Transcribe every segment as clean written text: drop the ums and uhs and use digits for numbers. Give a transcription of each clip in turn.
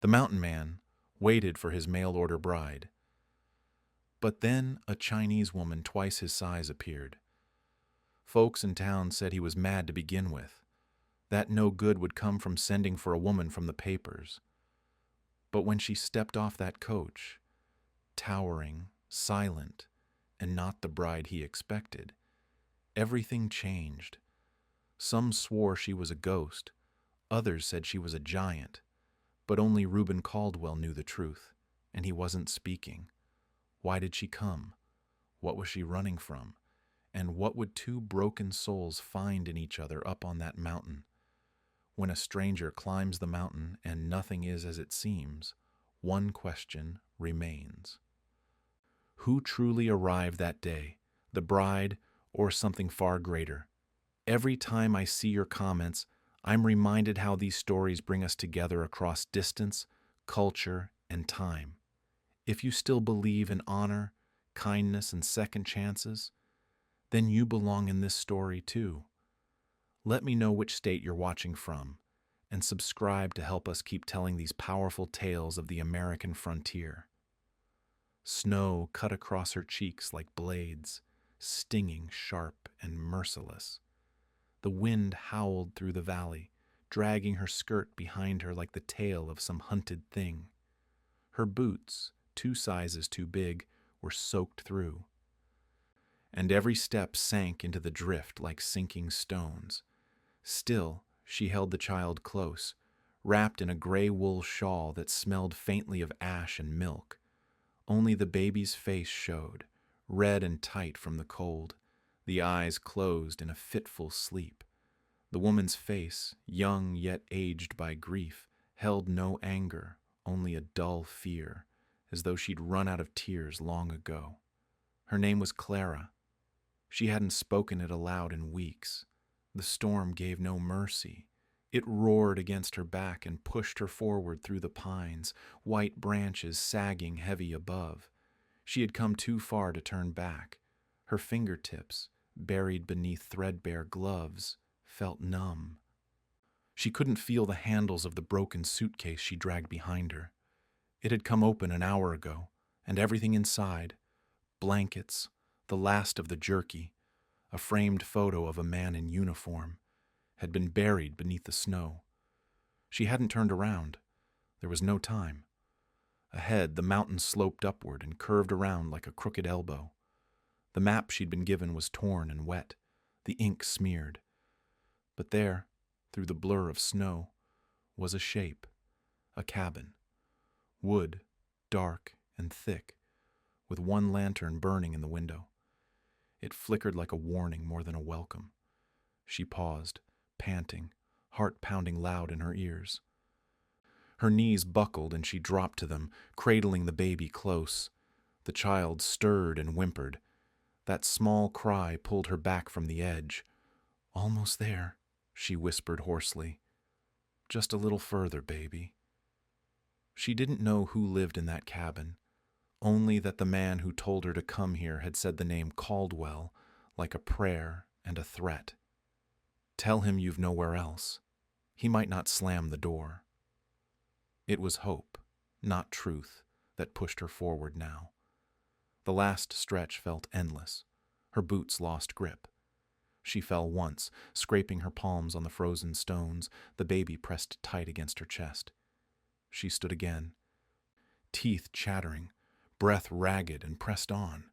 The mountain man waited for his mail-order bride. But then a Chinese woman twice his size appeared. Folks in town said he was mad to begin with, that no good would come from sending for a woman from the papers. But when she stepped off that coach, towering, silent, and not the bride he expected, everything changed. Some swore she was a ghost, others said she was a giant, but only Reuben Caldwell knew the truth, and he wasn't speaking. Why did she come? What was she running from? And what would two broken souls find in each other up on that mountain? When a stranger climbs the mountain and nothing is as it seems, one question remains. Who truly arrived that day, the bride or something far greater? Every time I see your comments, I'm reminded how these stories bring us together across distance, culture, and time. If you still believe in honor, kindness, and second chances, then you belong in this story too. Let me know which state you're watching from, and subscribe to help us keep telling these powerful tales of the American frontier. Snow cut across her cheeks like blades, stinging, sharp, and merciless. The wind howled through the valley, dragging her skirt behind her like the tail of some hunted thing. Her boots, 2 sizes too big, were soaked through, and every step sank into the drift like sinking stones. Still, she held the child close, wrapped in a gray wool shawl that smelled faintly of ash and milk. Only the baby's face showed, red and tight from the cold, the eyes closed in a fitful sleep. The woman's face, young yet aged by grief, held no anger, only a dull fear, as though she'd run out of tears long ago. Her name was Clara. She hadn't spoken it aloud in weeks. The storm gave no mercy. It roared against her back and pushed her forward through the pines, white branches sagging heavy above. She had come too far to turn back. Her fingertips, buried beneath threadbare gloves, felt numb. She couldn't feel the handles of the broken suitcase she dragged behind her. It had come open an hour ago, and everything inside, blankets, the last of the jerky, a framed photo of a man in uniform, had been buried beneath the snow. She hadn't turned around. There was no time. Ahead, the mountain sloped upward and curved around like a crooked elbow. The map she'd been given was torn and wet, the ink smeared. But there, through the blur of snow, was a shape, a cabin. Wood, dark and thick, with one lantern burning in the window. It flickered like a warning more than a welcome. She paused, panting, heart pounding loud in her ears. Her knees buckled and she dropped to them, cradling the baby close. The child stirred and whimpered. That small cry pulled her back from the edge. "Almost there," she whispered hoarsely. "Just a little further, baby." She didn't know who lived in that cabin, only that the man who told her to come here had said the name Caldwell like a prayer and a threat. Tell him you've nowhere else. He might not slam the door. It was hope, not truth, that pushed her forward now. The last stretch felt endless. Her boots lost grip. She fell once, scraping her palms on the frozen stones, the baby pressed tight against her chest. She stood again, teeth chattering, breath ragged, and pressed on.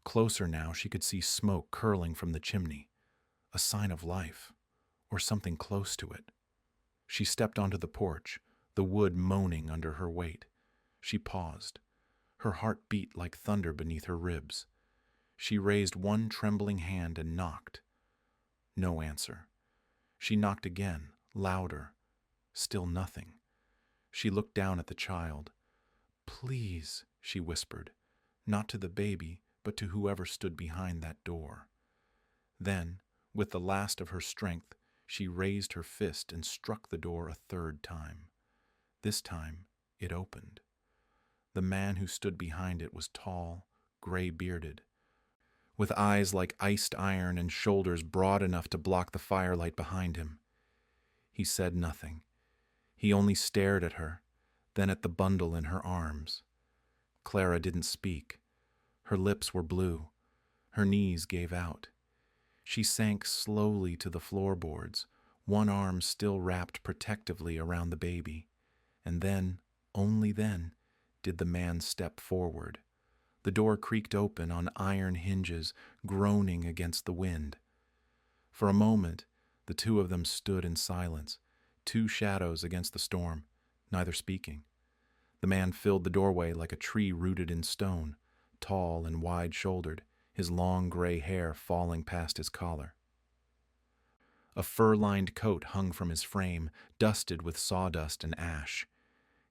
Closer now, she could see smoke curling from the chimney, a sign of life, or something close to it. She stepped onto the porch, the wood moaning under her weight. She paused. Her heart beat like thunder beneath her ribs. She raised one trembling hand and knocked. No answer. She knocked again, louder. Still nothing. She looked down at the child. "Please," she whispered, not to the baby, but to whoever stood behind that door. Then, with the last of her strength, she raised her fist and struck the door a third time. This time, it opened. The man who stood behind it was tall, gray-bearded, with eyes like iced iron and shoulders broad enough to block the firelight behind him. He said nothing. He only stared at her, then at the bundle in her arms. Clara didn't speak. Her lips were blue. Her knees gave out. She sank slowly to the floorboards, one arm still wrapped protectively around the baby. And then, only then, did the man step forward. The door creaked open on iron hinges, groaning against the wind. For a moment, the two of them stood in silence, two shadows against the storm, neither speaking. The man filled the doorway like a tree rooted in stone, tall and wide-shouldered, his long gray hair falling past his collar. A fur-lined coat hung from his frame, dusted with sawdust and ash.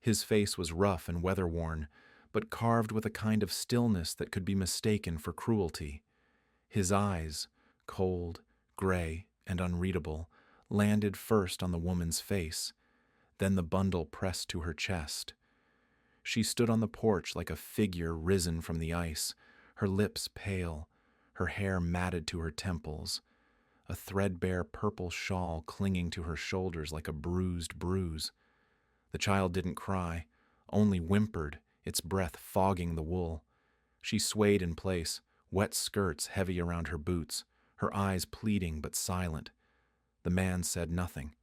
His face was rough and weather-worn, but carved with a kind of stillness that could be mistaken for cruelty. His eyes, cold, gray, and unreadable, landed first on the woman's face, then the bundle pressed to her chest. She stood on the porch like a figure risen from the ice, her lips pale, her hair matted to her temples, a threadbare purple shawl clinging to her shoulders like a bruised bruise. The child didn't cry, only whimpered, its breath fogging the wool. She swayed in place, wet skirts heavy around her boots, her eyes pleading but silent. The man said nothing.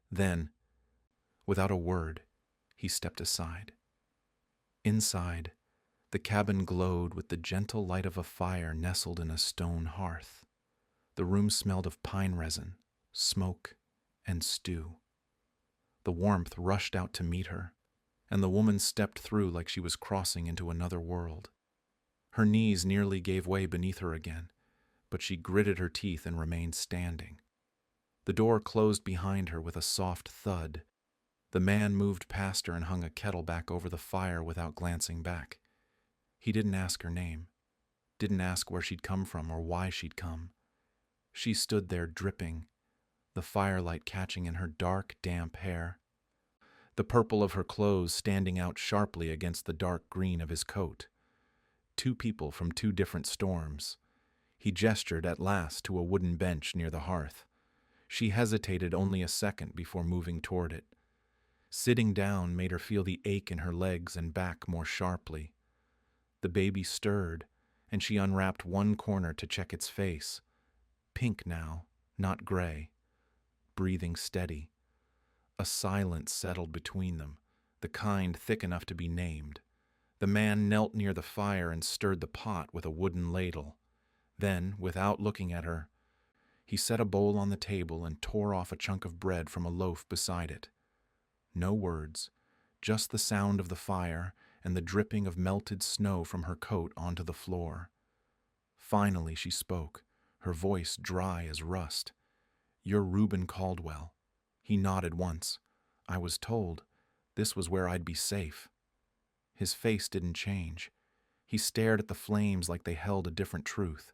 Then, without a word, he stepped aside. Inside, the cabin glowed with the gentle light of a fire nestled in a stone hearth. The room smelled of pine resin, smoke, and stew. The warmth rushed out to meet her, and the woman stepped through like she was crossing into another world. Her knees nearly gave way beneath her again, but she gritted her teeth and remained standing. The door closed behind her with a soft thud. The man moved past her and hung a kettle back over the fire without glancing back. He didn't ask her name, didn't ask where she'd come from or why she'd come. She stood there dripping, the firelight catching in her dark, damp hair, the purple of her clothes standing out sharply against the dark green of his coat. Two people from two different storms. He gestured at last to a wooden bench near the hearth. She hesitated only a second before moving toward it. Sitting down made her feel the ache in her legs and back more sharply. The baby stirred, and she unwrapped one corner to check its face. Pink now, not gray. Breathing steady. A silence settled between them, the kind thick enough to be named. The man knelt near the fire and stirred the pot with a wooden ladle. Then, without looking at her, he set a bowl on the table and tore off a chunk of bread from a loaf beside it. No words, just the sound of the fire and the dripping of melted snow from her coat onto the floor. Finally she spoke, her voice dry as rust. "You're Reuben Caldwell." He nodded once. "I was told this was where I'd be safe." His face didn't change. He stared at the flames like they held a different truth.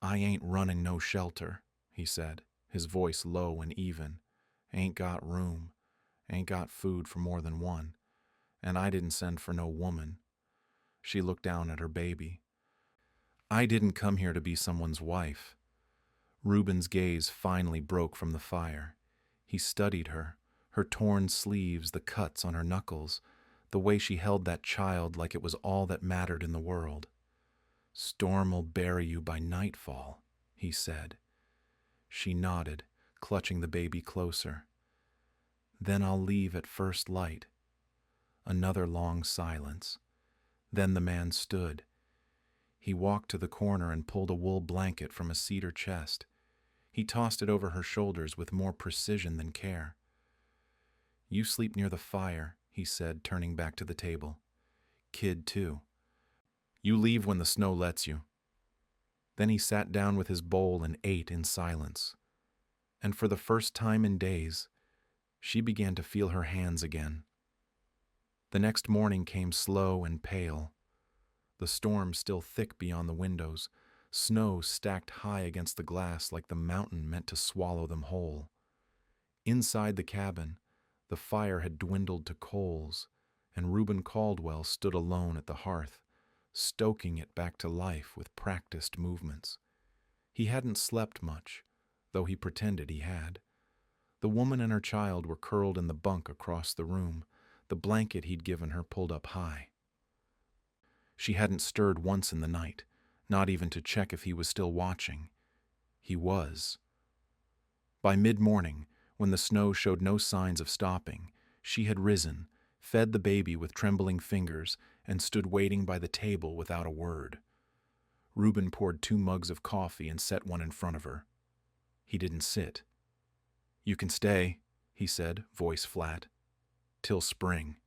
"I ain't running no shelter," he said, his voice low and even. "Ain't got room. Ain't got food for more than one. And I didn't send for no woman." She looked down at her baby. "I didn't come here to be someone's wife." Reuben's gaze finally broke from the fire. He studied her, her torn sleeves, the cuts on her knuckles, the way she held that child like it was all that mattered in the world. "Storm'll bury you by nightfall," he said. She nodded, clutching the baby closer. "Then I'll leave at first light." Another long silence. Then the man stood. He walked to the corner and pulled a wool blanket from a cedar chest. He tossed it over her shoulders with more precision than care. "You sleep near the fire," he said, turning back to the table. "Kid, too. You leave when the snow lets you." Then he sat down with his bowl and ate in silence. And for the first time in days, she began to feel her hands again. The next morning came slow and pale. The storm still thick beyond the windows, snow stacked high against the glass like the mountain meant to swallow them whole. Inside the cabin, the fire had dwindled to coals, and Reuben Caldwell stood alone at the hearth, stoking it back to life with practiced movements. He hadn't slept much, though he pretended he had. The woman and her child were curled in the bunk across the room, the blanket he'd given her pulled up high. She hadn't stirred once in the night, not even to check if he was still watching. He was. By mid-morning, when the snow showed no signs of stopping, she had risen, fed the baby with trembling fingers, and stood waiting by the table without a word. Reuben poured 2 mugs of coffee and set one in front of her. He didn't sit. "You can stay," he said, voice flat. "Till spring.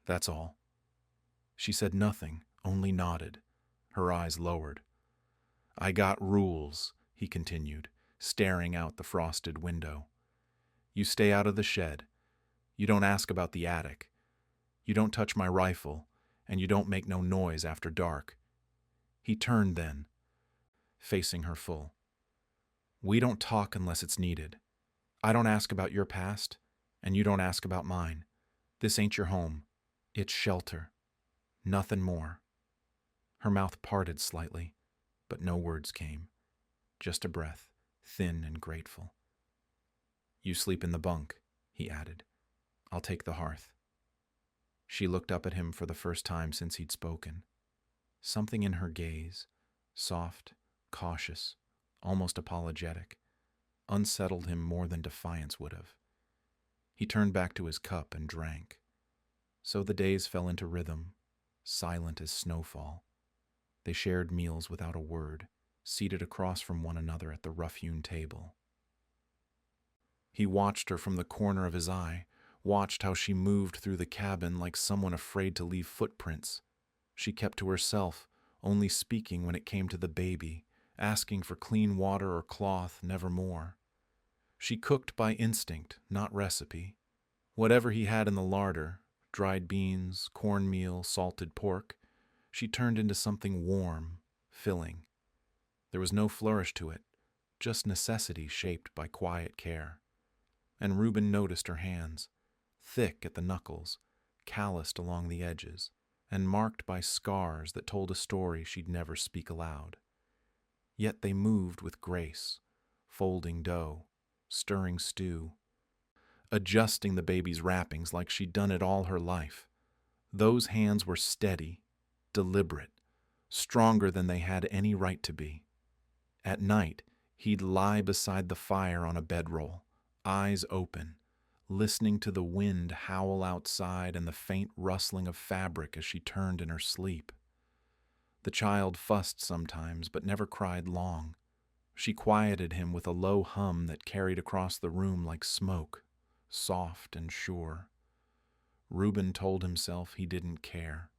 That's all." She said nothing, only nodded, her eyes lowered. "I got rules," he continued, staring out the frosted window. "You stay out of the shed. You don't ask about the attic. You don't touch my rifle, and you don't make no noise after dark." He turned then, facing her full. "We don't talk unless it's needed. I don't ask about your past, and you don't ask about mine. This ain't your home. It's shelter. Nothing more." Her mouth parted slightly, but no words came. Just a breath, thin and grateful. "You sleep in the bunk," he added. "I'll take the hearth." She looked up at him for the first time since he'd spoken. Something in her gaze, soft, cautious, almost apologetic, unsettled him more than defiance would have. He turned back to his cup and drank. So the days fell into rhythm, silent as snowfall. They shared meals without a word, seated across from one another at the rough-hewn table. He watched her from the corner of his eye, watched how she moved through the cabin like someone afraid to leave footprints. She kept to herself, only speaking when it came to the baby, asking for clean water or cloth, never more. She cooked by instinct, not recipe. Whatever he had in the larder, dried beans, cornmeal, salted pork, she turned into something warm, filling. There was no flourish to it, just necessity shaped by quiet care. And Reuben noticed her hands, thick at the knuckles, calloused along the edges, and marked by scars that told a story she'd never speak aloud. Yet they moved with grace, folding dough, stirring stew, adjusting the baby's wrappings like she'd done it all her life. Those hands were steady, deliberate, stronger than they had any right to be. At night, he'd lie beside the fire on a bedroll, eyes open, listening to the wind howl outside and the faint rustling of fabric as she turned in her sleep. The child fussed sometimes, but never cried long. She quieted him with a low hum that carried across the room like smoke, soft and sure. Reuben told himself he didn't care,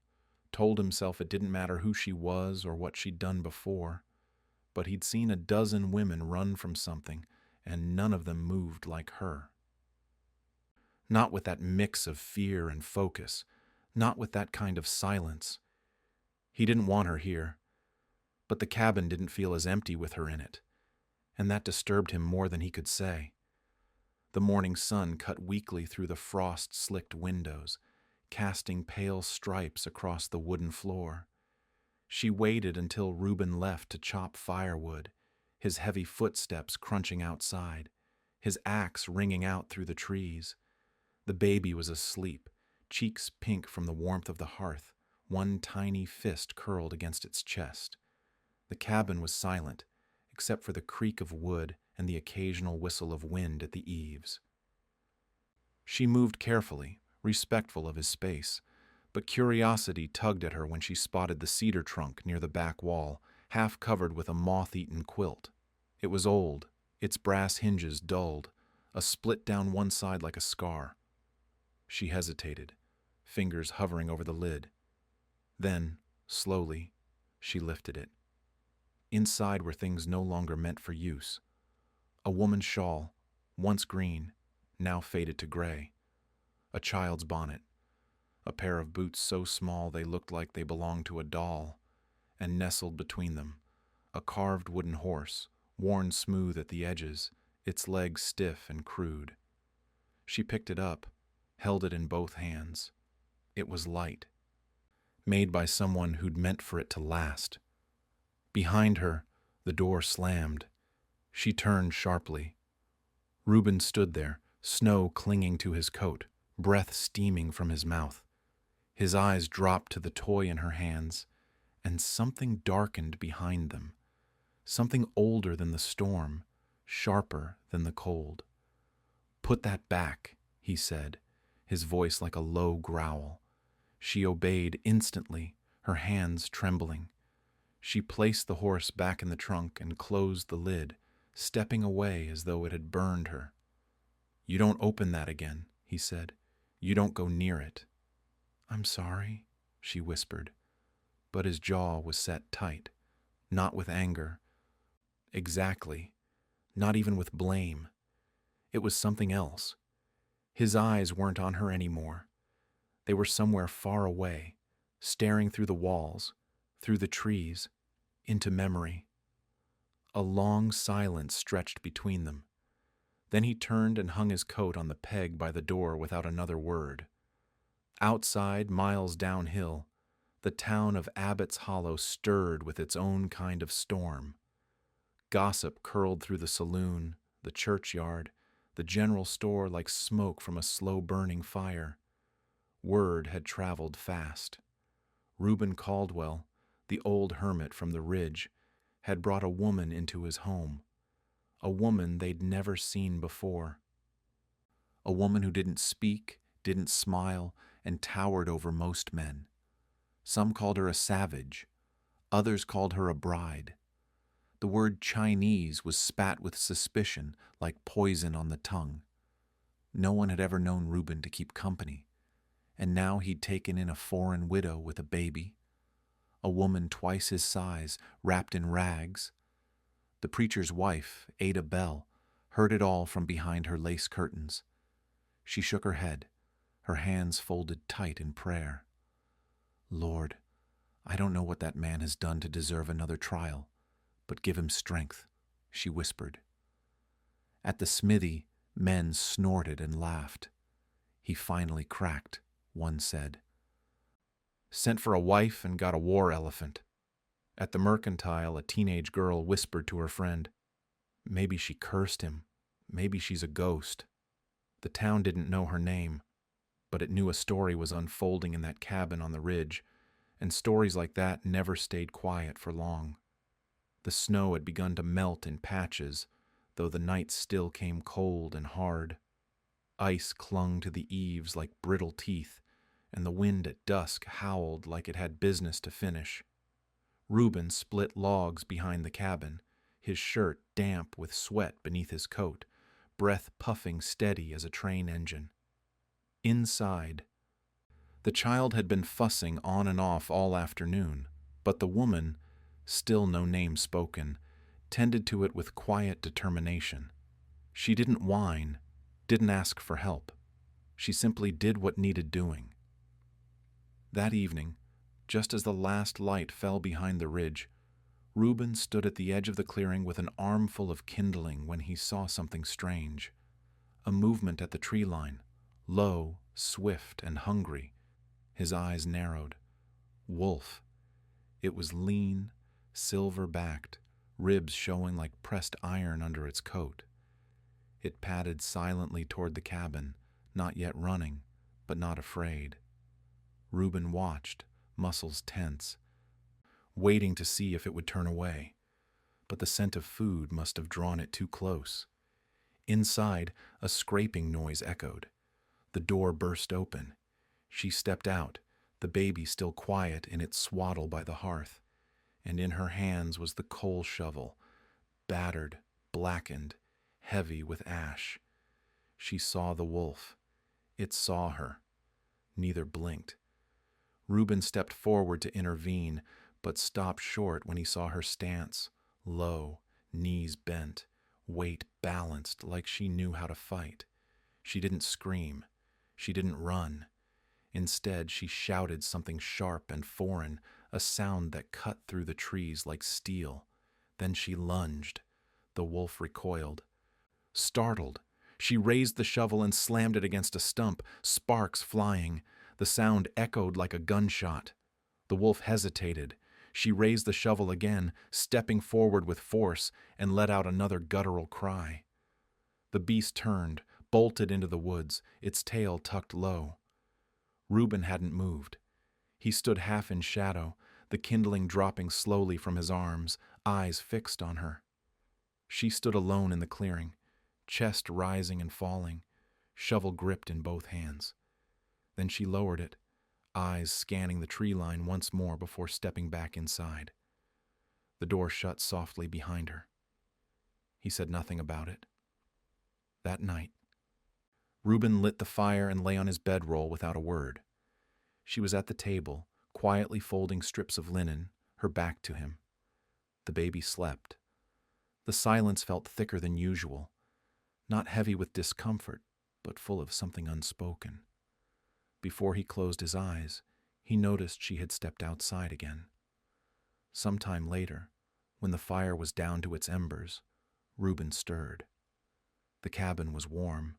told himself it didn't matter who she was or what she'd done before, but he'd seen a dozen women run from something, and none of them moved like her. Not with that mix of fear and focus, not with that kind of silence. He didn't want her here, but the cabin didn't feel as empty with her in it, and that disturbed him more than he could say. The morning sun cut weakly through the frost-slicked windows, casting pale stripes across the wooden floor. She waited until Reuben left to chop firewood, his heavy footsteps crunching outside, his axe ringing out through the trees. The baby was asleep, cheeks pink from the warmth of the hearth, one tiny fist curled against its chest. The cabin was silent, except for the creak of wood and the occasional whistle of wind at the eaves. She moved carefully, respectful of his space, but curiosity tugged at her when she spotted the cedar trunk near the back wall, half covered with a moth-eaten quilt. It was old, its brass hinges dulled, a split down one side like a scar. She hesitated, fingers hovering over the lid. Then, slowly, she lifted it. Inside were things no longer meant for use. A woman's shawl, once green, now faded to gray. A child's bonnet. A pair of boots so small they looked like they belonged to a doll. And nestled between them, a carved wooden horse, worn smooth at the edges, its legs stiff and crude. She picked it up, held it in both hands. It was light, made by someone who'd meant for it to last. Behind her, the door slammed. She turned sharply. Reuben stood there, snow clinging to his coat, breath steaming from his mouth. His eyes dropped to the toy in her hands, and something darkened behind them. Something older than the storm, sharper than the cold. "Put that back," he said, his voice like a low growl. She obeyed instantly, her hands trembling. She placed the horse back in the trunk and closed the lid, stepping away as though it had burned her. "You don't open that again," he said. "You don't go near it." "I'm sorry," she whispered, but his jaw was set tight, not with anger. Exactly, not even with blame. It was something else. His eyes weren't on her anymore. They were somewhere far away, staring through the walls, through the trees, into memory. A long silence stretched between them. Then he turned and hung his coat on the peg by the door without another word. Outside, miles downhill, the town of Abbott's Hollow stirred with its own kind of storm. Gossip curled through the saloon, the churchyard, the general store like smoke from a slow-burning fire. Word had traveled fast. Reuben Caldwell, the old hermit from the ridge, had brought a woman into his home. A woman they'd never seen before. A woman who didn't speak, didn't smile, and towered over most men. Some called her a savage. Others called her a bride. The word Chinese was spat with suspicion like poison on the tongue. No one had ever known Reuben to keep company, and now he'd taken in a foreign widow with a baby. A woman twice his size, wrapped in rags. The preacher's wife, Ada Bell, heard it all from behind her lace curtains. She shook her head, her hands folded tight in prayer. "Lord, I don't know what that man has done to deserve another trial, but give him strength," she whispered. At the smithy, men snorted and laughed. "He finally cracked," one said. "Sent for a wife and got a war elephant." At the mercantile, a teenage girl whispered to her friend, "Maybe she cursed him. Maybe she's a ghost." The town didn't know her name, but it knew a story was unfolding in that cabin on the ridge, and stories like that never stayed quiet for long. The snow had begun to melt in patches, though the nights still came cold and hard. Ice clung to the eaves like brittle teeth, and the wind at dusk howled like it had business to finish. Reuben split logs behind the cabin, his shirt damp with sweat beneath his coat, breath puffing steady as a train engine. Inside, the child had been fussing on and off all afternoon, but the woman, still no name spoken, tended to it with quiet determination. She didn't whine, didn't ask for help. She simply did what needed doing. That evening, just as the last light fell behind the ridge, Reuben stood at the edge of the clearing with an armful of kindling when he saw something strange. A movement at the tree line, low, swift, and hungry. His eyes narrowed. Wolf. It was lean, silver-backed, ribs showing like pressed iron under its coat. It padded silently toward the cabin, not yet running, but not afraid. Reuben watched, muscles tense, waiting to see if it would turn away. But the scent of food must have drawn it too close. Inside, a scraping noise echoed. The door burst open. She stepped out, the baby still quiet in its swaddle by the hearth, and in her hands was the coal shovel, battered, blackened, heavy with ash. She saw the wolf. It saw her. Neither blinked. Reuben stepped forward to intervene, but stopped short when he saw her stance, low, knees bent, weight balanced like she knew how to fight. She didn't scream. She didn't run. Instead, she shouted something sharp and foreign, a sound that cut through the trees like steel. Then she lunged. The wolf recoiled. Startled, she raised the shovel and slammed it against a stump, sparks flying. The sound echoed like a gunshot. The wolf hesitated. She raised the shovel again, stepping forward with force, and let out another guttural cry. The beast turned, bolted into the woods, its tail tucked low. Reuben hadn't moved. He stood half in shadow, the kindling dropping slowly from his arms, eyes fixed on her. She stood alone in the clearing, chest rising and falling, shovel gripped in both hands. Then she lowered it, eyes scanning the tree line once more before stepping back inside. The door shut softly behind her. He said nothing about it. That night, Reuben lit the fire and lay on his bedroll without a word. She was at the table, quietly folding strips of linen, her back to him. The baby slept. The silence felt thicker than usual, not heavy with discomfort, but full of something unspoken. Before he closed his eyes, he noticed she had stepped outside again. Sometime later, when the fire was down to its embers, Reuben stirred. The cabin was warm,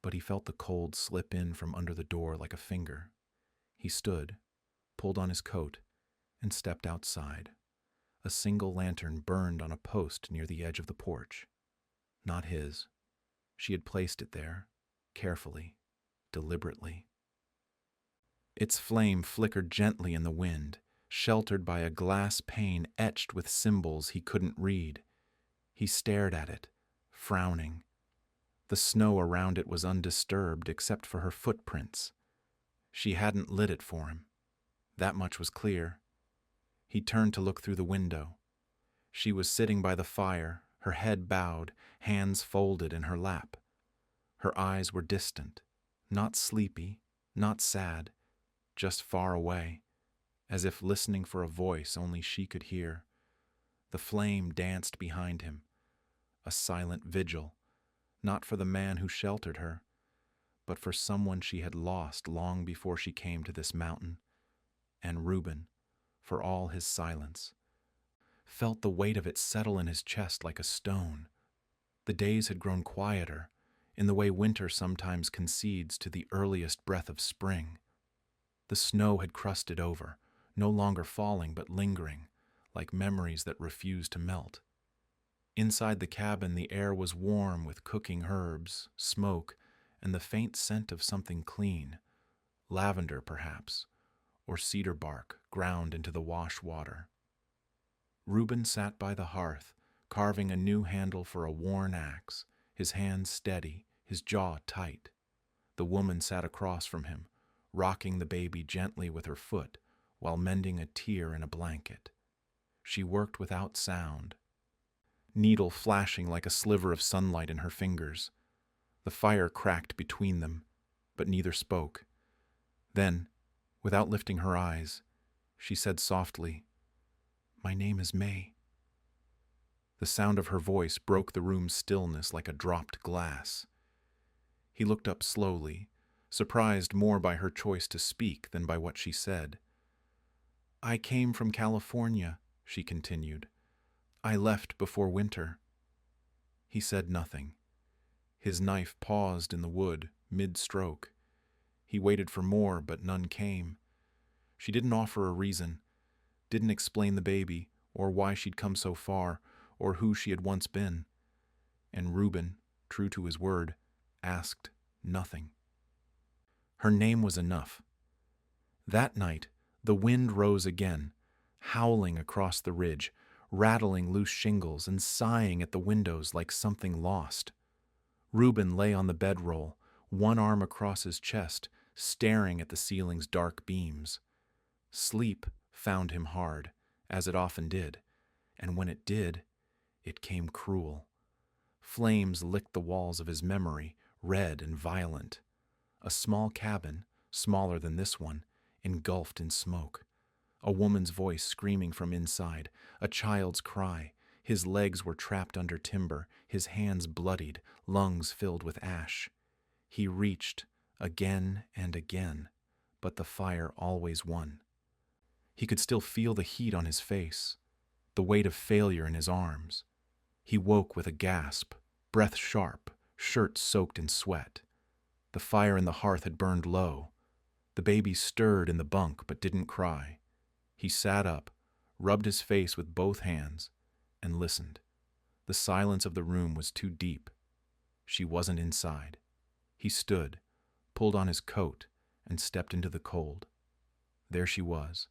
but he felt the cold slip in from under the door like a finger. He stood, pulled on his coat, and stepped outside. A single lantern burned on a post near the edge of the porch. Not his. She had placed it there, carefully, deliberately. Its flame flickered gently in the wind, sheltered by a glass pane etched with symbols he couldn't read. He stared at it, frowning. The snow around it was undisturbed except for her footprints. She hadn't lit it for him. That much was clear. He turned to look through the window. She was sitting by the fire, her head bowed, hands folded in her lap. Her eyes were distant, not sleepy, not sad, just far away, as if listening for a voice only she could hear. The flame danced behind him, a silent vigil, not for the man who sheltered her, but for someone she had lost long before she came to this mountain. And Reuben, for all his silence, felt the weight of it settle in his chest like a stone. The days had grown quieter, in the way winter sometimes concedes to the earliest breath of spring. The snow had crusted over, no longer falling but lingering, like memories that refused to melt. Inside the cabin, the air was warm with cooking herbs, smoke, and the faint scent of something clean, lavender perhaps, or cedar bark ground into the wash water. Reuben sat by the hearth, carving a new handle for a worn axe, his hands steady, his jaw tight. The woman sat across from him, rocking the baby gently with her foot while mending a tear in a blanket. She worked without sound, needle flashing like a sliver of sunlight in her fingers. The fire cracked between them, but neither spoke. Then, without lifting her eyes, she said softly, "My name is Mei." The sound of her voice broke the room's stillness like a dropped glass. He looked up slowly, surprised more by her choice to speak than by what she said. "I came from California," she continued. "I left before winter." He said nothing. His knife paused in the wood, mid-stroke. He waited for more, but none came. She didn't offer a reason, didn't explain the baby, or why she'd come so far, or who she had once been. And Reuben, true to his word, asked nothing. Her name was enough. That night, the wind rose again, howling across the ridge, rattling loose shingles and sighing at the windows like something lost. Reuben lay on the bedroll, one arm across his chest, staring at the ceiling's dark beams. Sleep found him hard, as it often did, and when it did, it came cruel. Flames licked the walls of his memory, red and violent. A small cabin, smaller than this one, engulfed in smoke. A woman's voice screaming from inside, a child's cry. His legs were trapped under timber, his hands bloodied, lungs filled with ash. He reached again and again, but the fire always won. He could still feel the heat on his face, the weight of failure in his arms. He woke with a gasp, breath sharp, shirt soaked in sweat. The fire in the hearth had burned low. The baby stirred in the bunk but didn't cry. He sat up, rubbed his face with both hands, and listened. The silence of the room was too deep. She wasn't inside. He stood, pulled on his coat, and stepped into the cold. There she was,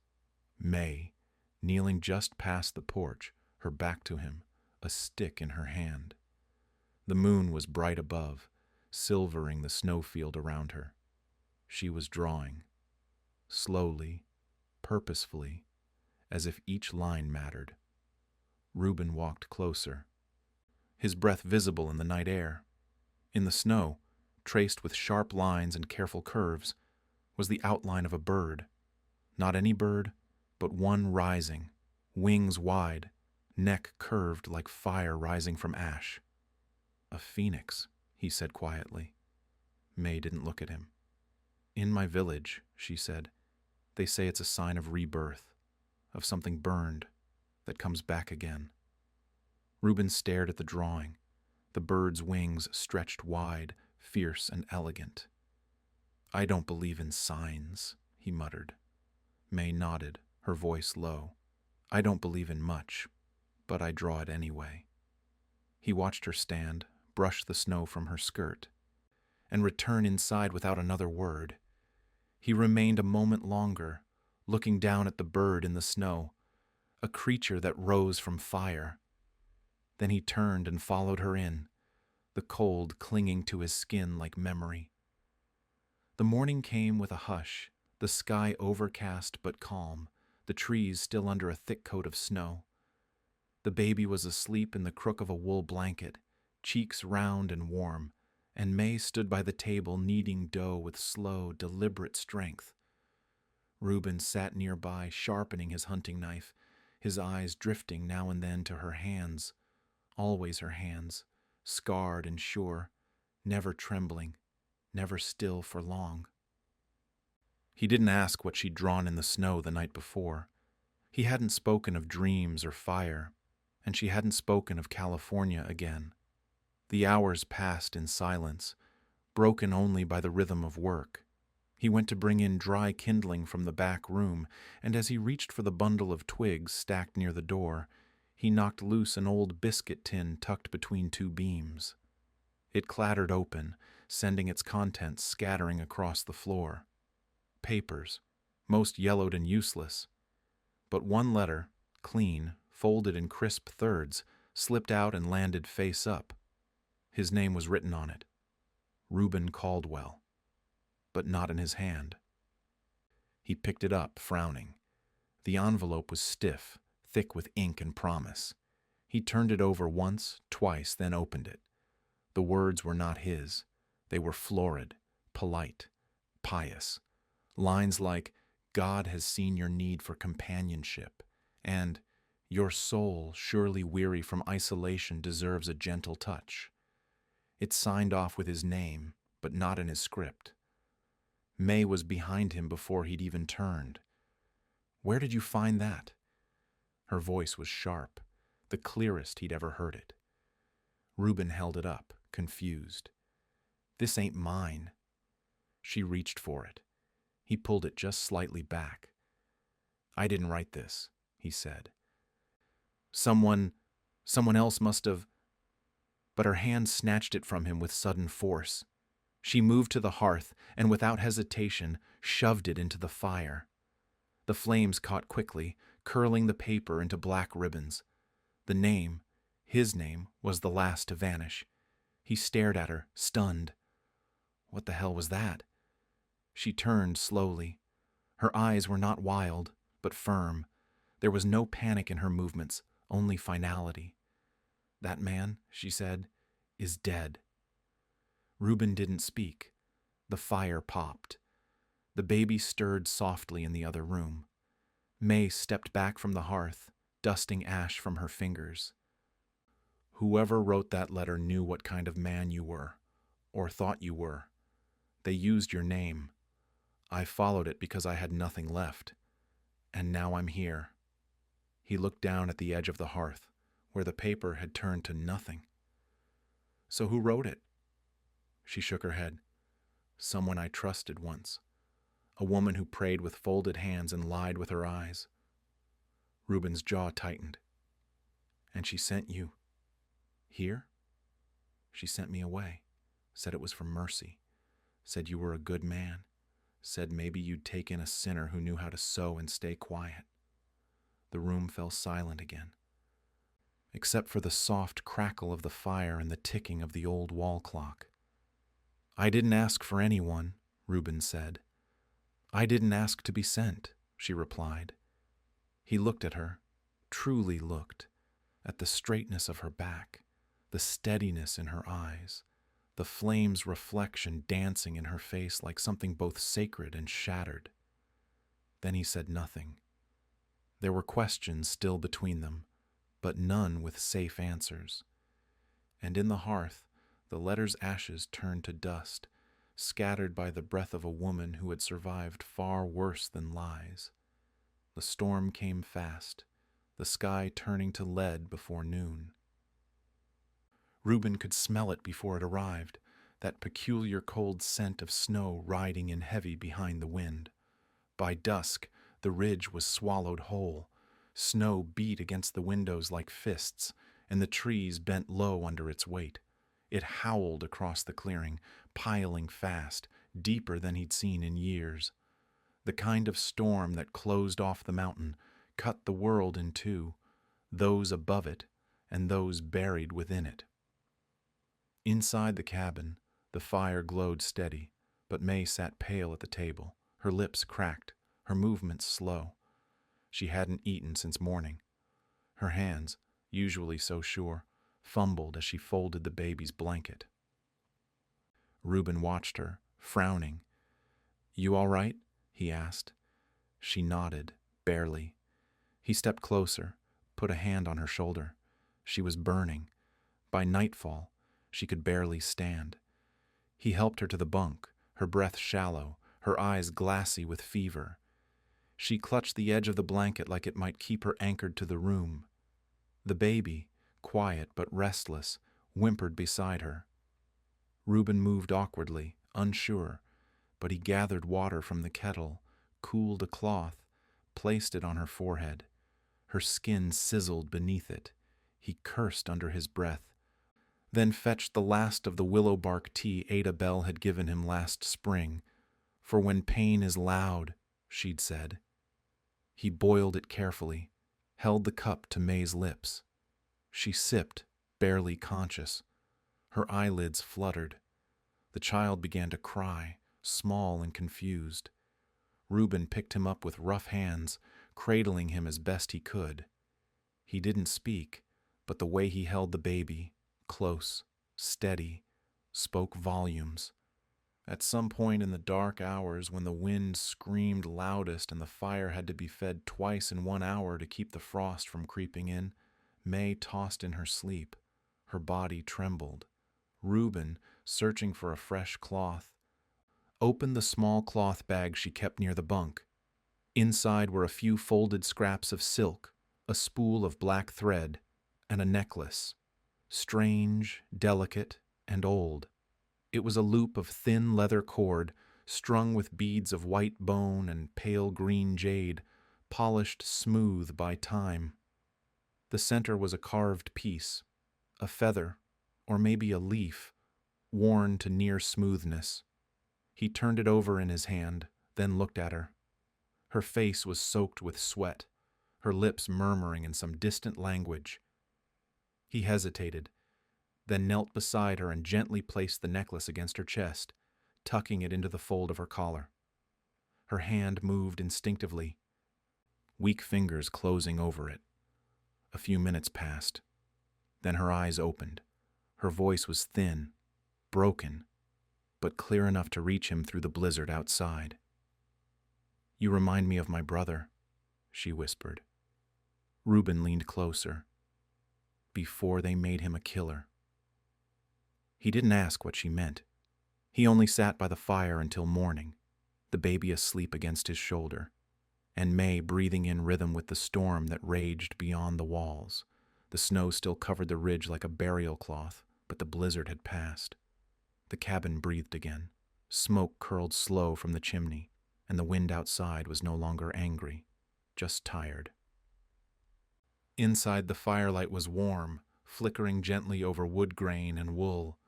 Mei, kneeling just past the porch, her back to him, a stick in her hand. The moon was bright above, silvering the snowfield around her. She was drawing, slowly, purposefully, as if each line mattered. Reuben walked closer, his breath visible in the night air. In the snow, traced with sharp lines and careful curves, was the outline of a bird. Not any bird, but one rising, wings wide, neck curved like fire rising from ash. "A phoenix," he said quietly. Mei didn't look at him. "In my village," she said, "they say it's a sign of rebirth, of something burned that comes back again." Reuben stared at the drawing, the bird's wings stretched wide, fierce and elegant. "I don't believe in signs," he muttered. Mei nodded, her voice low. "I don't believe in much, but I draw it anyway." He watched her stand, brush the snow from her skirt, and return inside without another word. He remained a moment longer, looking down at the bird in the snow, a creature that rose from fire. Then he turned and followed her in, the cold clinging to his skin like memory. The morning came with a hush, the sky overcast but calm, the trees still under a thick coat of snow. The baby was asleep in the crook of a wool blanket, cheeks round and warm, and Mei stood by the table kneading dough with slow, deliberate strength. Reuben sat nearby, sharpening his hunting knife, his eyes drifting now and then to her hands, always her hands, scarred and sure, never trembling, never still for long. He didn't ask what she'd drawn in the snow the night before. He hadn't spoken of dreams or fire, and she hadn't spoken of California again. The hours passed in silence, broken only by the rhythm of work. He went to bring in dry kindling from the back room, and as he reached for the bundle of twigs stacked near the door, he knocked loose an old biscuit tin tucked between two beams. It clattered open, sending its contents scattering across the floor. Papers, most yellowed and useless. But one letter, clean, folded in crisp thirds, slipped out and landed face up. His name was written on it, Reuben Caldwell, but not in his hand. He picked it up, frowning. The envelope was stiff, thick with ink and promise. He turned it over once, twice, then opened it. The words were not his. They were florid, polite, pious. Lines like, "God has seen your need for companionship," and "Your soul, surely weary from isolation, deserves a gentle touch." It signed off with his name, but not in his script. Mei was behind him before he'd even turned. "Where did you find that?" Her voice was sharp, the clearest he'd ever heard it. Reuben held it up, confused. "This ain't mine." She reached for it. He pulled it just slightly back. "I didn't write this," he said. Someone else must have..." But her hand snatched it from him with sudden force. She moved to the hearth and without hesitation shoved it into the fire. The flames caught quickly, curling the paper into black ribbons. The name, his name, was the last to vanish. He stared at her, stunned. What the hell was that? She turned slowly. Her eyes were not wild, but firm. There was no panic in her movements, only finality. "That man," she said, "is dead." Reuben didn't speak. The fire popped. The baby stirred softly in the other room. Mei stepped back from the hearth, dusting ash from her fingers. "Whoever wrote that letter knew what kind of man you were, or thought you were. They used your name. I followed it because I had nothing left. And now I'm here." He looked down at the edge of the hearth, where the paper had turned to nothing. "So who wrote it?" She shook her head. "Someone I trusted once. A woman who prayed with folded hands and lied with her eyes." Reuben's jaw tightened. "And she sent you here?" "She sent me away, said it was for mercy. Said you were a good man. Said maybe you'd take in a sinner who knew how to sew and stay quiet. The room fell silent again, except for the soft crackle of the fire and the ticking of the old wall clock. I didn't ask for anyone, Reuben said. I didn't ask to be sent, she replied. He looked at her, truly looked, at the straightness of her back, the steadiness in her eyes, the flame's reflection dancing in her face like something both sacred and shattered. Then he said nothing. There were questions still between them, but none with safe answers. And in the hearth, the letter's ashes turned to dust, scattered by the breath of a woman who had survived far worse than lies. The storm came fast, the sky turning to lead before noon. Reuben could smell it before it arrived, that peculiar cold scent of snow riding in heavy behind the wind. By dusk, the ridge was swallowed whole. Snow beat against the windows like fists, and the trees bent low under its weight. It howled across the clearing, piling fast, deeper than he'd seen in years. The kind of storm that closed off the mountain, cut the world in two, those above it and those buried within it. Inside the cabin, the fire glowed steady, but Mei sat pale at the table, her lips cracked, her movements slow. She hadn't eaten since morning. Her hands, usually so sure, fumbled as she folded the baby's blanket. Reuben watched her, frowning. You all right? He asked. She nodded, barely. He stepped closer, put a hand on her shoulder. She was burning. By nightfall, she could barely stand. He helped her to the bunk, her breath shallow, her eyes glassy with fever. She clutched the edge of the blanket like it might keep her anchored to the room. The baby, quiet but restless, whimpered beside her. Reuben moved awkwardly, unsure, but he gathered water from the kettle, cooled a cloth, placed it on her forehead. Her skin sizzled beneath it. He cursed under his breath, then fetched the last of the willow bark tea Ada Bell had given him last spring. For when pain is loud, she'd said. He boiled it carefully, held the cup to Mei's lips. She sipped, barely conscious. Her eyelids fluttered. The child began to cry, small and confused. Reuben picked him up with rough hands, cradling him as best he could. He didn't speak, but the way he held the baby, close, steady, spoke volumes. At some point in the dark hours when the wind screamed loudest and the fire had to be fed twice in 1 hour to keep the frost from creeping in, Mei tossed in her sleep. Her body trembled. Reuben, searching for a fresh cloth, opened the small cloth bag she kept near the bunk. Inside were a few folded scraps of silk, a spool of black thread, and a necklace. Strange, delicate, and old. It was a loop of thin leather cord, strung with beads of white bone and pale green jade, polished smooth by time. The center was a carved piece, a feather, or maybe a leaf, worn to near smoothness. He turned it over in his hand, then looked at her. Her face was soaked with sweat, her lips murmuring in some distant language. He hesitated, then knelt beside her and gently placed the necklace against her chest, tucking it into the fold of her collar. Her hand moved instinctively, weak fingers closing over it. A few minutes passed. Then her eyes opened. Her voice was thin, broken, but clear enough to reach him through the blizzard outside. You remind me of my brother, she whispered. Reuben leaned closer. Before they made him a killer. He didn't ask what she meant. He only sat by the fire until morning, the baby asleep against his shoulder, and Mei breathing in rhythm with the storm that raged beyond the walls. The snow still covered the ridge like a burial cloth, but the blizzard had passed. The cabin breathed again. Smoke curled slow from the chimney, and the wind outside was no longer angry, just tired. Inside, the firelight was warm, flickering gently over wood grain and wool.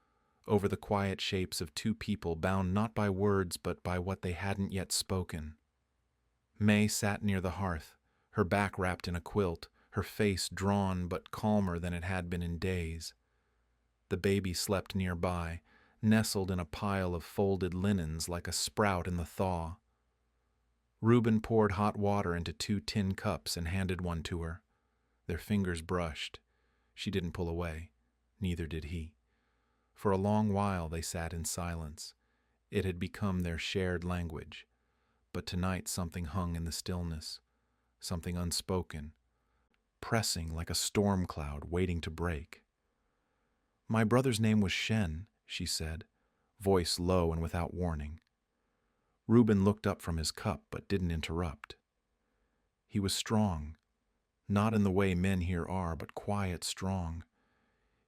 over the quiet shapes of two people bound not by words but by what they hadn't yet spoken. Mei sat near the hearth, her back wrapped in a quilt, her face drawn but calmer than it had been in days. The baby slept nearby, nestled in a pile of folded linens like a sprout in the thaw. Reuben poured hot water into 2 tin cups and handed one to her. Their fingers brushed. She didn't pull away. Neither did he. For a long while they sat in silence. It had become their shared language. But tonight something hung in the stillness, something unspoken, pressing like a storm cloud waiting to break. "My brother's name was Shen," she said, voice low and without warning. Reuben looked up from his cup but didn't interrupt. He was strong, not in the way men here are, but quiet strong.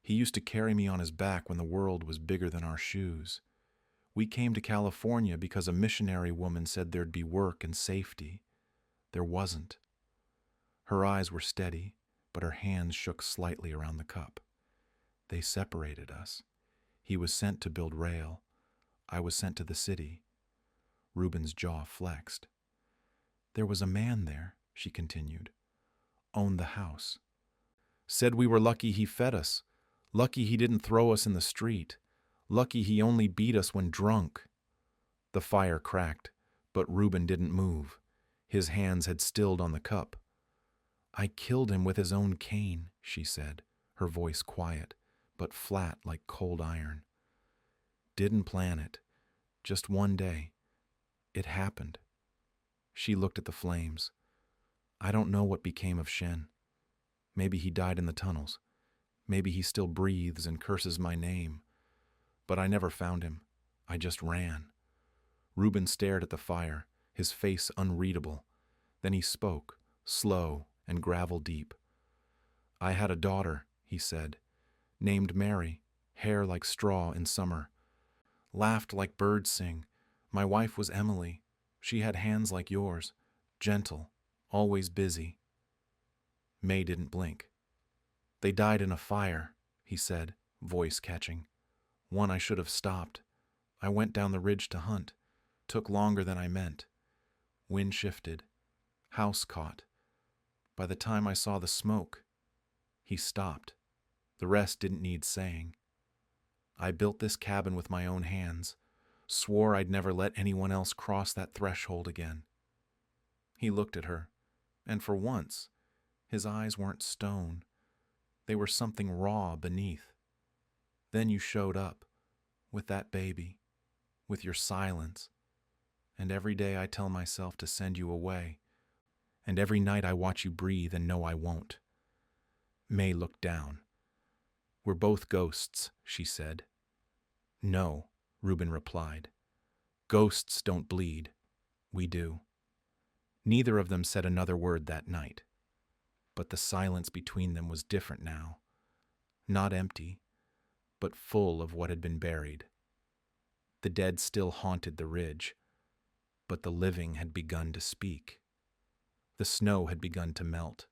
He used to carry me on his back when the world was bigger than our shoes. We came to California because a missionary woman said there'd be work and safety. There wasn't. Her eyes were steady, but her hands shook slightly around the cup. They separated us. He was sent to build rail. I was sent to the city. Reuben's jaw flexed. "There was a man there," she continued. "Owned the house. Said we were lucky he fed us. Lucky he didn't throw us in the street. Lucky he only beat us when drunk." The fire cracked, but Reuben didn't move. His hands had stilled on the cup. "I killed him with his own cane," she said, her voice quiet, but flat like cold iron. "Didn't plan it. Just one day. It happened." She looked at the flames. "I don't know what became of Shen. Maybe he died in the tunnels. Maybe he still breathes and curses my name. But I never found him. I just ran." Reuben stared at the fire, his face unreadable. Then he spoke, slow and gravel-deep. "I had a daughter," he said, "named Mary, hair like straw in summer. Laughed like birds sing. My wife was Emily. She had hands like yours, gentle, always busy." Mei didn't blink. "They died in a fire," he said, voice catching. "One I should have stopped. I went down the ridge to hunt. Took longer than I meant. Wind shifted. House caught. By the time I saw the smoke," he stopped. The rest didn't need saying. "I built this cabin with my own hands. Swore I'd never let anyone else cross that threshold again." He looked at her, and for once, his eyes weren't stone. They were something raw beneath. "Then you showed up, with that baby, with your silence. And every day I tell myself to send you away. And every night I watch you breathe and know I won't." Mei looked down. "We're both ghosts," she said. "No," Reuben replied. "Ghosts don't bleed. We do." Neither of them said another word that night. But the silence between them was different now. Not empty, but full of what had been buried. The dead still haunted the ridge, but the living had begun to speak. The snow had begun to melt,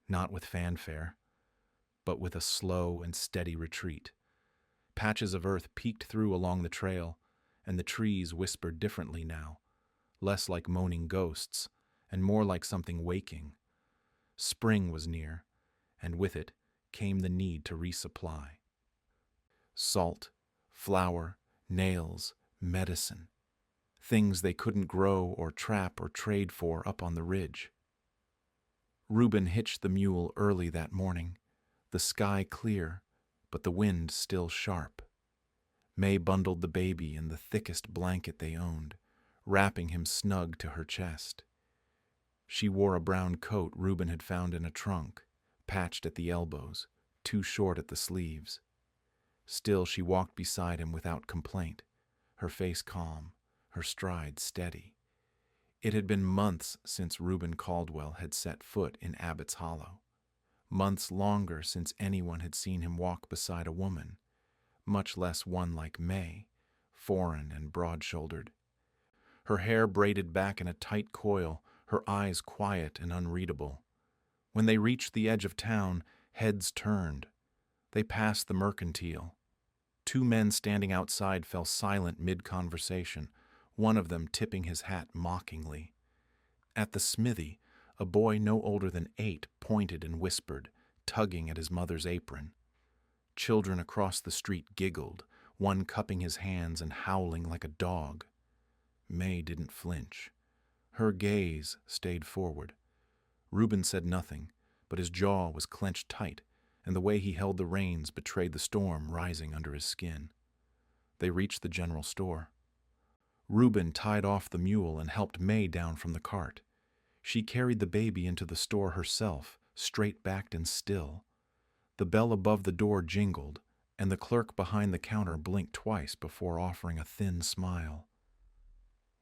not with fanfare, but with a slow and steady retreat. Patches of earth peeked through along the trail, and the trees whispered differently now, less like moaning ghosts, and more like something waking. Spring was near, and with it came the need to resupply. Salt, flour, nails, medicine. Things they couldn't grow or trap or trade for up on the ridge. Reuben hitched the mule early that morning, the sky clear, but the wind still sharp. Mei bundled the baby in the thickest blanket they owned, wrapping him snug to her chest. She wore a brown coat Reuben had found in a trunk, patched at the elbows, too short at the sleeves. Still she walked beside him without complaint, her face calm, her stride steady. It had been months since Reuben Caldwell had set foot in Abbott's Hollow. Months longer since anyone had seen him walk beside a woman, much less one like Mei, foreign and broad-shouldered. Her hair braided back in a tight coil, her eyes quiet and unreadable. When they reached the edge of town, heads turned. They passed the mercantile. Two men standing outside fell silent mid-conversation, one of them tipping his hat mockingly. At the smithy, a boy no older than 8 pointed and whispered, tugging at his mother's apron. Children across the street giggled, one cupping his hands and howling like a dog. Mei didn't flinch. Her gaze stayed forward. Reuben said nothing, but his jaw was clenched tight, and the way he held the reins betrayed the storm rising under his skin. They reached the general store. Reuben tied off the mule and helped Mei down from the cart. She carried the baby into the store herself, straight-backed and still. The bell above the door jingled, and the clerk behind the counter blinked twice before offering a thin smile.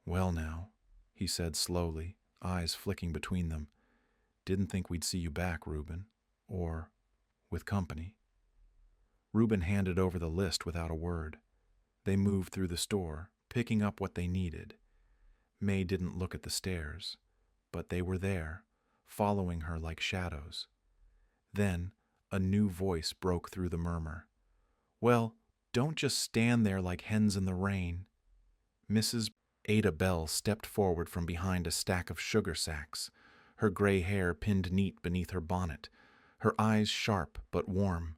"Well now," he said slowly, eyes flicking between them. "Didn't think we'd see you back, Reuben. Or with company." Reuben handed over the list without a word. They moved through the store, picking up what they needed. Mei didn't look at the stairs, but they were there, following her like shadows. Then a new voice broke through the murmur. "Well, don't just stand there like hens in the rain." Mrs. Ada Bell stepped forward from behind a stack of sugar sacks, her gray hair pinned neat beneath her bonnet, her eyes sharp but warm.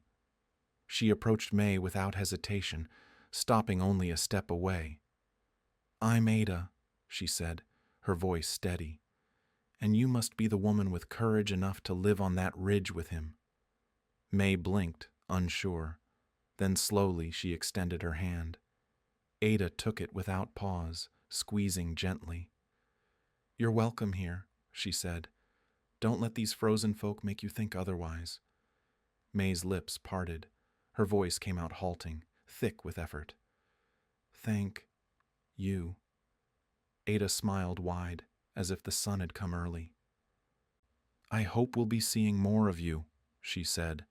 She approached Mei without hesitation, stopping only a step away. "I'm Ada," she said, her voice steady, "and you must be the woman with courage enough to live on that ridge with him." Mei blinked, unsure. Then slowly she extended her hand. Ada took it without pause, squeezing gently. "You're welcome here," she said. "Don't let these frozen folk make you think otherwise." Mei's lips parted. Her voice came out halting, thick with effort. "Thank you." Ada smiled wide, as if the sun had come early. "I hope we'll be seeing more of you," she said.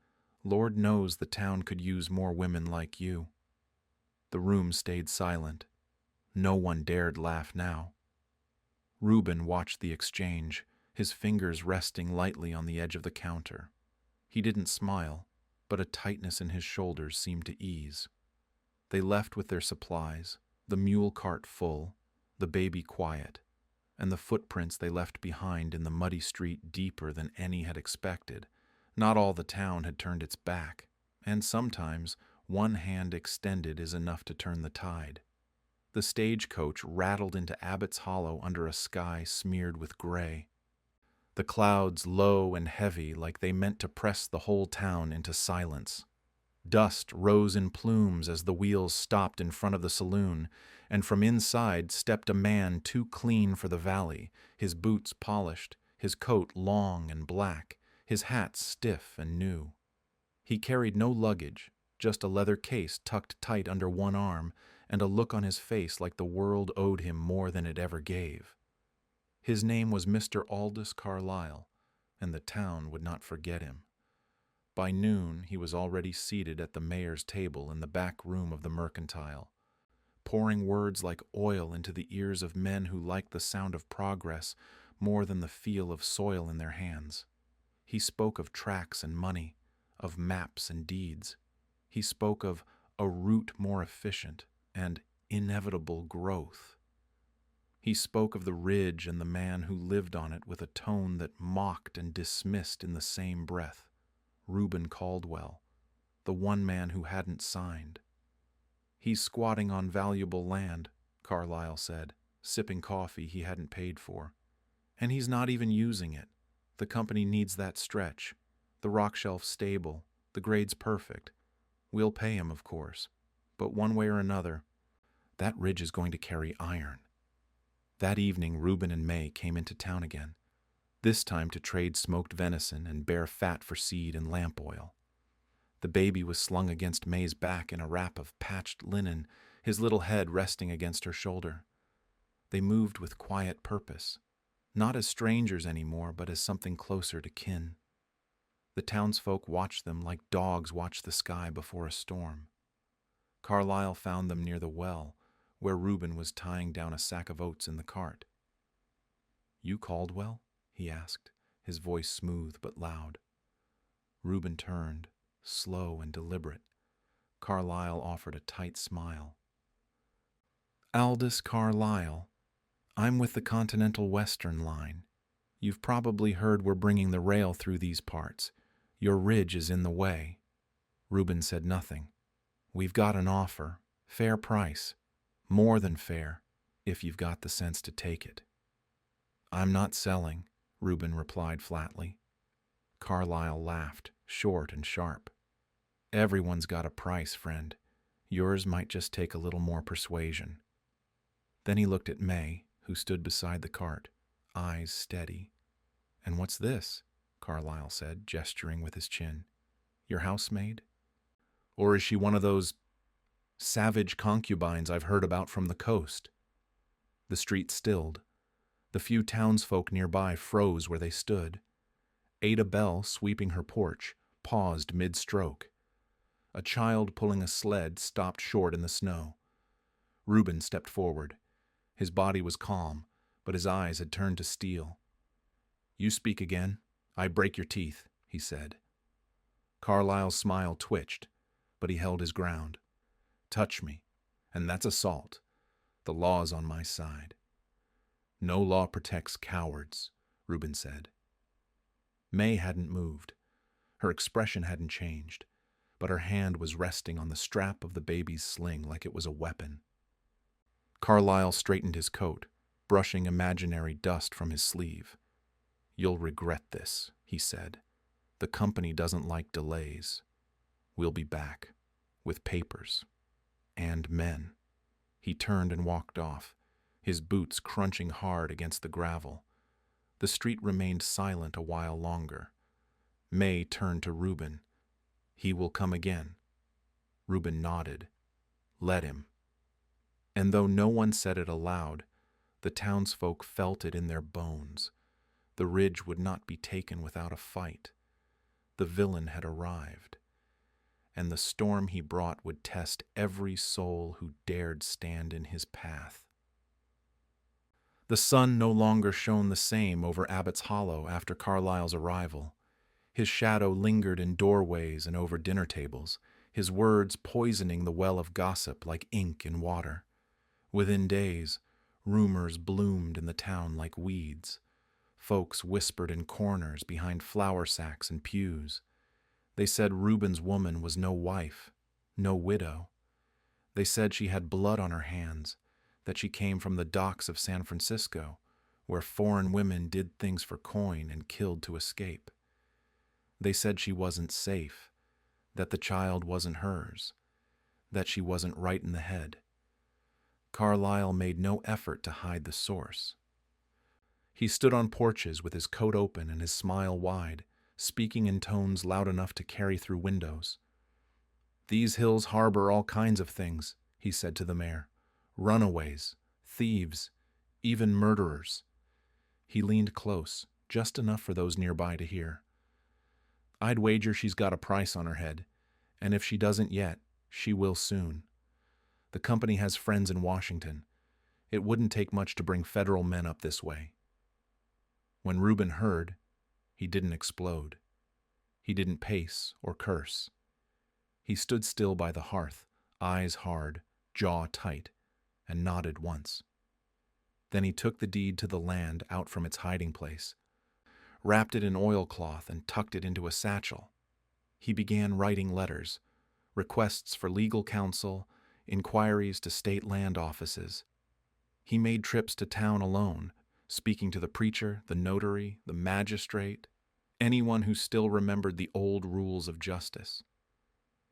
"Lord knows the town could use more women like you." The room stayed silent. No one dared laugh now. Reuben watched the exchange, his fingers resting lightly on the edge of the counter. He didn't smile, but a tightness in his shoulders seemed to ease. They left with their supplies, the mule cart full, the baby quiet, and the footprints they left behind in the muddy street deeper than any had expected. Not all the town had turned its back, and sometimes one hand extended is enough to turn the tide. The stagecoach rattled into Abbott's Hollow under a sky smeared with gray. The clouds low and heavy like they meant to press the whole town into silence. Dust rose in plumes as the wheels stopped in front of the saloon, and from inside stepped a man too clean for the valley, his boots polished, his coat long and black, his hat stiff and new. He carried no luggage, just a leather case tucked tight under one arm, and a look on his face like the world owed him more than it ever gave. His name was Mr. Aldous Carlyle, and the town would not forget him. By noon he was already seated at the mayor's table in the back room of the Mercantile, pouring words like oil into the ears of men who liked the sound of progress more than the feel of soil in their hands. He spoke of tracks and money, of maps and deeds. He spoke of a route more efficient and inevitable growth. He spoke of the ridge and the man who lived on it with a tone that mocked and dismissed in the same breath. Reuben Caldwell, the one man who hadn't signed. "He's squatting on valuable land," Carlyle said, sipping coffee he hadn't paid for. "And he's not even using it. The company needs that stretch. The rock shelf's stable. The grade's perfect. We'll pay him, of course. But one way or another, that ridge is going to carry iron." That evening, Reuben and Mei came into town again, this time to trade smoked venison and bear fat for seed and lamp oil. The baby was slung against Mei's back in a wrap of patched linen, his little head resting against her shoulder. They moved with quiet purpose, not as strangers anymore, but as something closer to kin. The townsfolk watched them like dogs watch the sky before a storm. Carlyle found them near the well, where Reuben was tying down a sack of oats in the cart. "You Caldwell?" he asked, his voice smooth but loud. Reuben turned, slow and deliberate. Carlyle offered a tight smile. Aldous Carlyle. I'm with the Continental Western Line. You've probably heard we're bringing the rail through these parts. Your ridge is in the way. Reuben said nothing. We've got an offer. Fair price. More than fair, if you've got the sense to take it. I'm not selling, Reuben replied flatly. Carlyle laughed, short and sharp. Everyone's got a price, friend. Yours might just take a little more persuasion. Then he looked at Mei, who stood beside the cart, eyes steady. And what's this? Carlyle said, gesturing with his chin. Your housemaid? Or is she one of those savage concubines I've heard about from the coast? The street stilled. The few townsfolk nearby froze where they stood. Ada Bell, sweeping her porch, paused mid-stroke. A child pulling a sled stopped short in the snow. Reuben stepped forward. His body was calm, but his eyes had turned to steel. You speak again, I break your teeth, he said. Carlyle's smile twitched, but he held his ground. Touch me, and that's assault. The law's on my side. No law protects cowards, Reuben said. Mei hadn't moved. Her expression hadn't changed, but her hand was resting on the strap of the baby's sling like it was a weapon. Carlyle straightened his coat, brushing imaginary dust from his sleeve. You'll regret this, he said. The company doesn't like delays. We'll be back, with papers. And men. He turned and walked off, his boots crunching hard against the gravel. The street remained silent a while longer. Mei turned to Reuben. He will come again. Reuben nodded. Let him. And though no one said it aloud, the townsfolk felt it in their bones. The ridge would not be taken without a fight. The villain had arrived, and the storm he brought would test every soul who dared stand in his path. The sun no longer shone the same over Abbott's Hollow after Carlyle's arrival. His shadow lingered in doorways and over dinner tables, his words poisoning the well of gossip like ink in water. Within days, rumors bloomed in the town like weeds. Folks whispered in corners behind flour sacks and pews. They said Reuben's woman was no wife, no widow. They said she had blood on her hands, that she came from the docks of San Francisco, where foreign women did things for coin and killed to escape. They said she wasn't safe, that the child wasn't hers, that she wasn't right in the head. Carlyle made no effort to hide the source. He stood on porches with his coat open and his smile wide, speaking in tones loud enough to carry through windows. These hills harbor all kinds of things, he said to the mayor. Runaways, thieves, even murderers. He leaned close, just enough for those nearby to hear. I'd wager she's got a price on her head, and if she doesn't yet, she will soon. The company has friends in Washington. It wouldn't take much to bring federal men up this way. When Reuben heard, he didn't explode. He didn't pace or curse. He stood still by the hearth, eyes hard, jaw tight, and nodded once. Then he took the deed to the land out from its hiding place, wrapped it in oilcloth and tucked it into a satchel. He began writing letters, requests for legal counsel, inquiries to state land offices. He made trips to town alone, speaking to the preacher, the notary, the magistrate, anyone who still remembered the old rules of justice.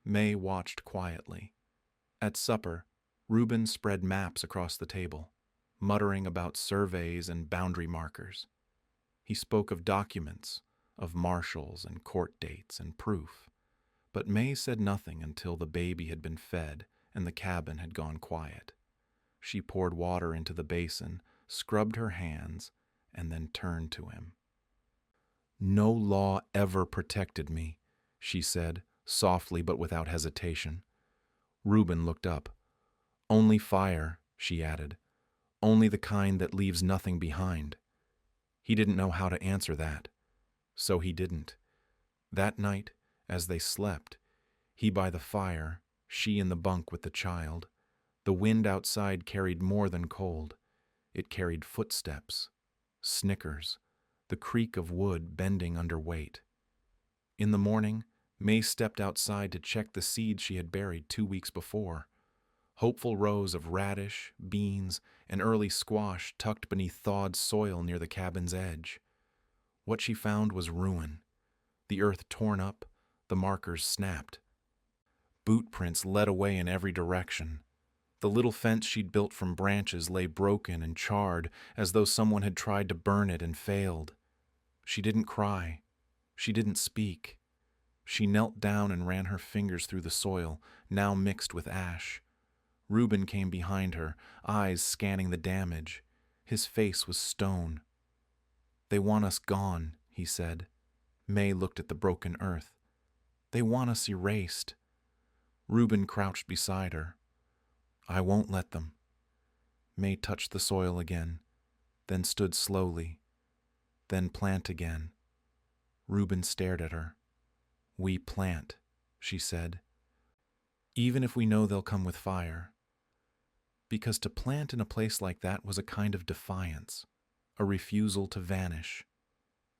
Mei watched quietly. At supper, Reuben spread maps across the table, muttering about surveys and boundary markers. He spoke of documents, of marshals and court dates and proof, but Mei said nothing until the baby had been fed and the cabin had gone quiet. She poured water into the basin, scrubbed her hands, and then turned to him. No law ever protected me, she said, softly but without hesitation. Reuben looked up. Only fire, she added. Only the kind that leaves nothing behind. He didn't know how to answer that. So he didn't. That night, as they slept, he by the fire, She in the bunk with the child. The wind outside carried more than cold. It carried footsteps, snickers, the creak of wood bending under weight. In the morning, Mei stepped outside to check the seeds she had buried 2 weeks before. Hopeful rows of radish, beans, and early squash tucked beneath thawed soil near the cabin's edge. What she found was ruin. The earth torn up, the markers snapped. Boot prints led away in every direction. The little fence she'd built from branches lay broken and charred as though someone had tried to burn it and failed. She didn't cry. She didn't speak. She knelt down and ran her fingers through the soil, now mixed with ash. Reuben came behind her, eyes scanning the damage. His face was stone. "They want us gone," he said. Mei looked at the broken earth. "They want us erased." Reuben crouched beside her. "I won't let them." Mei touched the soil again, then stood slowly, then plant again. Reuben stared at her. "We plant," she said, "even if we know they'll come with fire." Because to plant in a place like that was a kind of defiance, a refusal to vanish,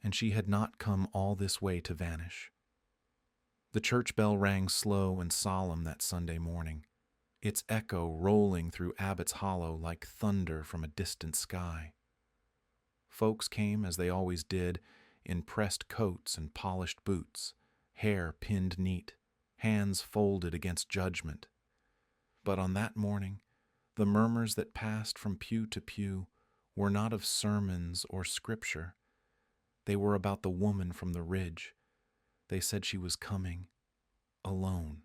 and she had not come all this way to vanish. The church bell rang slow and solemn that Sunday morning, its echo rolling through Abbott's Hollow like thunder from a distant sky. Folks came, as they always did, in pressed coats and polished boots, hair pinned neat, hands folded against judgment. But on that morning, the murmurs that passed from pew to pew were not of sermons or scripture. They were about the woman from the ridge. They said she was coming, alone.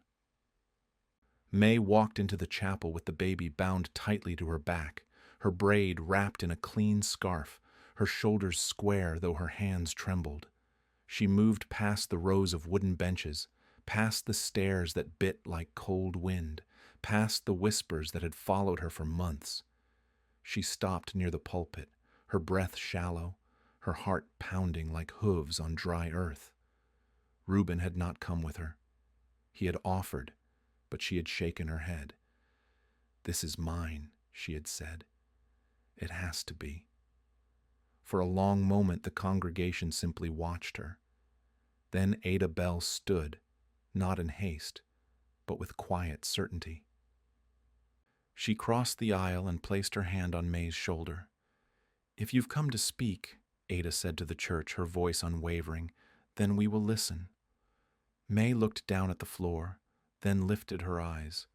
Mei walked into the chapel with the baby bound tightly to her back, her braid wrapped in a clean scarf, her shoulders square though her hands trembled. She moved past the rows of wooden benches, past the stares that bit like cold wind, past the whispers that had followed her for months. She stopped near the pulpit, her breath shallow, her heart pounding like hooves on dry earth. Reuben had not come with her. He had offered, but she had shaken her head. "This is mine," she had said. "It has to be." For a long moment the congregation simply watched her. Then Ada Bell stood, not in haste, but with quiet certainty. She crossed the aisle and placed her hand on Mei's shoulder. "If you've come to speak," Ada said to the church, her voice unwavering, "then we will listen." Mei looked down at the floor, then lifted her eyes.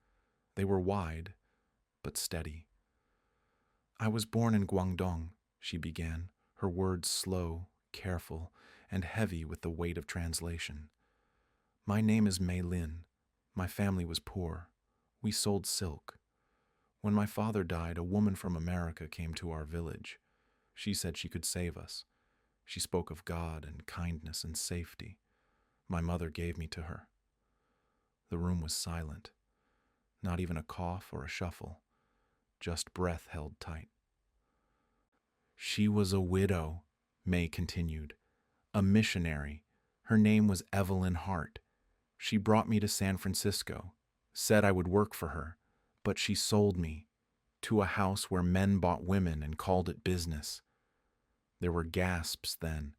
They were wide, but steady. "I was born in Guangdong," she began, her words slow, careful, and heavy with the weight of translation. "My name is Mei Lin. My family was poor. We sold silk. When my father died, a woman from America came to our village. She said she could save us. She spoke of God and kindness and safety. My mother gave me to her." The room was silent. Not even a cough or a shuffle. Just breath held tight. "She was a widow," Mei continued. "A missionary. Her name was Evelyn Hart. She brought me to San Francisco, said I would work for her, but she sold me to a house where men bought women and called it business." There were gasps then.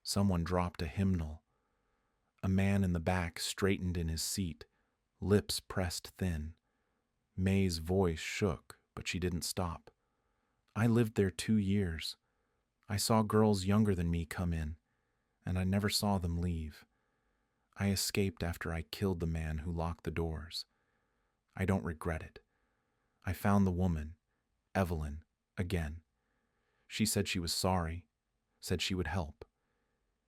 Someone dropped a hymnal. A man in the back straightened in his seat, lips pressed thin. Mei's voice shook, but she didn't stop. "I lived there 2 years. I saw girls younger than me come in, and I never saw them leave. I escaped after I killed the man who locked the doors. I don't regret it. I found the woman, Evelyn, again. She said she was sorry, said she would help.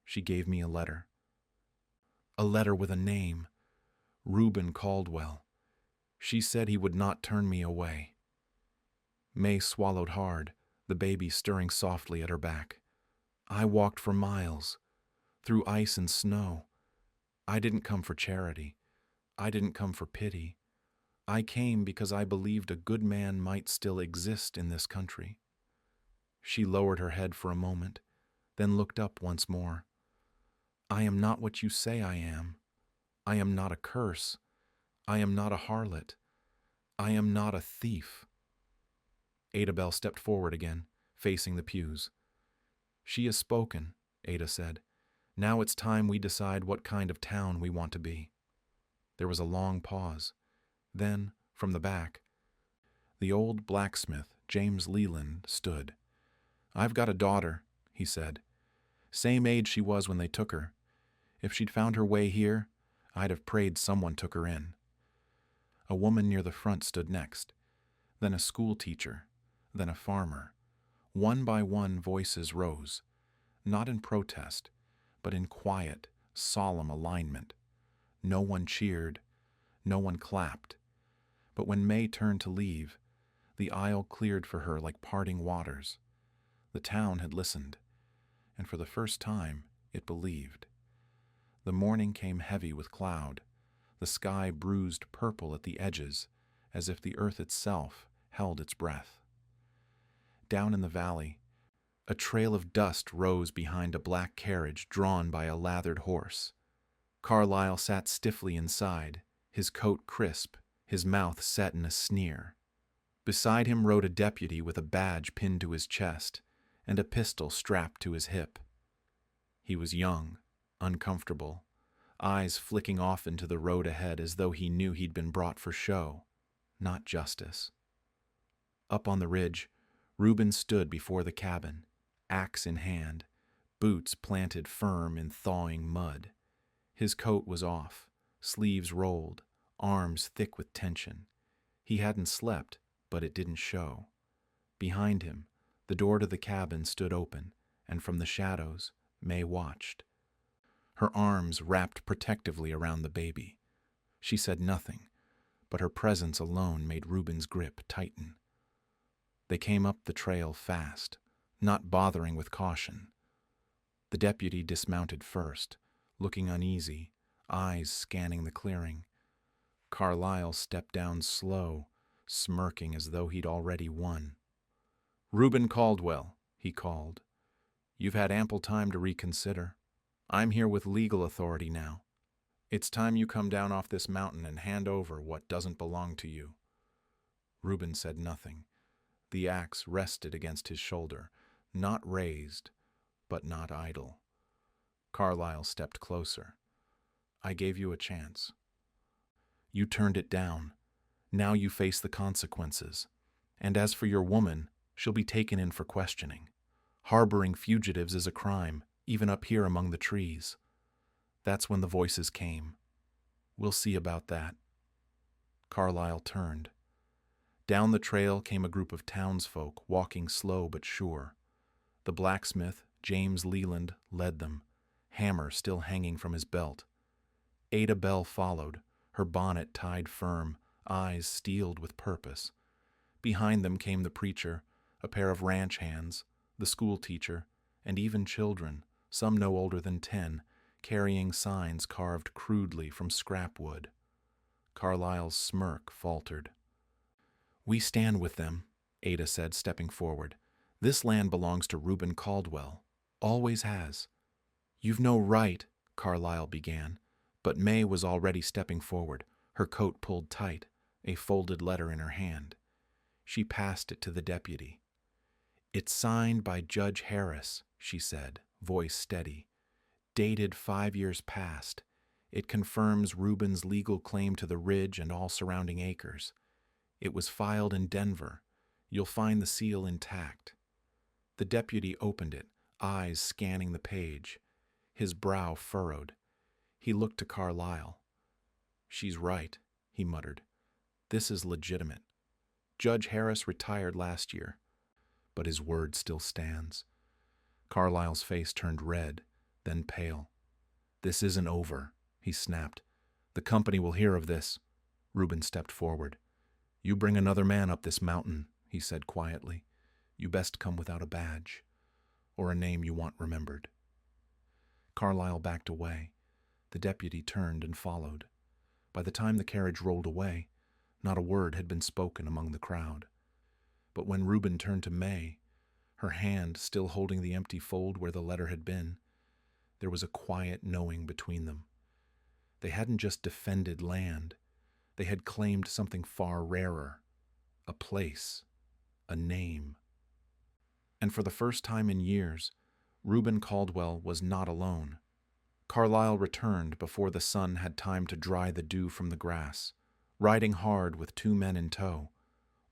She gave me a letter. A letter with a name, Reuben Caldwell. She said he would not turn me away." Mei swallowed hard, the baby stirring softly at her back. "I walked for miles, through ice and snow. I didn't come for charity. I didn't come for pity. I came because I believed a good man might still exist in this country." She lowered her head for a moment, then looked up once more. "I am not what you say I am. I am not a curse. I am not a harlot. I am not a thief. Ada stepped forward again, facing the pews. She has spoken, Ada said. Now it's time we decide what kind of town we want to be. There was a long pause. Then, from the back, the old blacksmith, James Leland, stood. I've got a daughter, he said. Same age she was when they took her. If she'd found her way here, I'd have prayed someone took her in. A woman near the front stood next, then a school teacher, then a farmer. One by one voices rose, not in protest, but in quiet, solemn alignment. No one cheered, no one clapped. But when Mei turned to leave, the aisle cleared for her like parting waters. The town had listened, and for the first time it believed. The morning came heavy with cloud. The sky bruised purple at the edges, as if the earth itself held its breath. Down in the valley, a trail of dust rose behind a black carriage drawn by a lathered horse. Carlyle sat stiffly inside, his coat crisp, his mouth set in a sneer. Beside him rode a deputy with a badge pinned to his chest and a pistol strapped to his hip. He was young, uncomfortable, eyes flicking off into the road ahead as though he knew he'd been brought for show, not justice. Up on the ridge, Reuben stood before the cabin, axe in hand, boots planted firm in thawing mud. His coat was off, sleeves rolled, arms thick with tension. He hadn't slept, but it didn't show. Behind him, the door to the cabin stood open, and from the shadows, Mei watched. Her arms wrapped protectively around the baby. She said nothing, but her presence alone made Reuben's grip tighten. They came up the trail fast, not bothering with caution. The deputy dismounted first, looking uneasy, eyes scanning the clearing. Carlyle stepped down slow, smirking as though he'd already won. Reuben Caldwell, he called. You've had ample time to reconsider. I'm here with legal authority now. It's time you come down off this mountain and hand over what doesn't belong to you. Reuben said nothing. The axe rested against his shoulder, not raised, but not idle. Carlyle stepped closer. I gave you a chance. You turned it down. Now you face the consequences. And as for your woman, she'll be taken in for questioning. Harboring fugitives is a crime, even up here among the trees. That's when the voices came. We'll see about that. Carlyle turned. Down the trail came a group of townsfolk, walking slow but sure. The blacksmith, James Leland, led them, hammer still hanging from his belt. Ada Bell followed, her bonnet tied firm, eyes steeled with purpose. Behind them came the preacher, a pair of ranch hands, the school teacher, and even children, some no older than 10, carrying signs carved crudely from scrap wood. Carlyle's smirk faltered. We stand with them, Ada said, stepping forward. This land belongs to Reuben Caldwell. Always has. You've no right, Carlyle began, but Mei was already stepping forward, her coat pulled tight, a folded letter in her hand. She passed it to the deputy. It's signed by Judge Harris, she said, voice steady. Dated 5 years past. It confirms Reuben's legal claim to the ridge and all surrounding acres. It was filed in Denver. You'll find the seal intact. The deputy opened it, eyes scanning the page. His brow furrowed. He looked to Carlyle. She's right, he muttered. This is legitimate. Judge Harris retired last year, but his word still stands. Carlyle's face turned red, then pale. This isn't over, he snapped. The company will hear of this. Reuben stepped forward. You bring another man up this mountain, he said quietly. You best come without a badge, or a name you want remembered. Carlyle backed away. The deputy turned and followed. By the time the carriage rolled away, not a word had been spoken among the crowd. But when Reuben turned to Mei, her hand still holding the empty fold where the letter had been, there was a quiet knowing between them. They hadn't just defended land, They had claimed something far rarer, a place, a name. And for the first time in years, Reuben Caldwell was not alone. Carlyle returned before the sun had time to dry the dew from the grass, riding hard with 2 men in tow,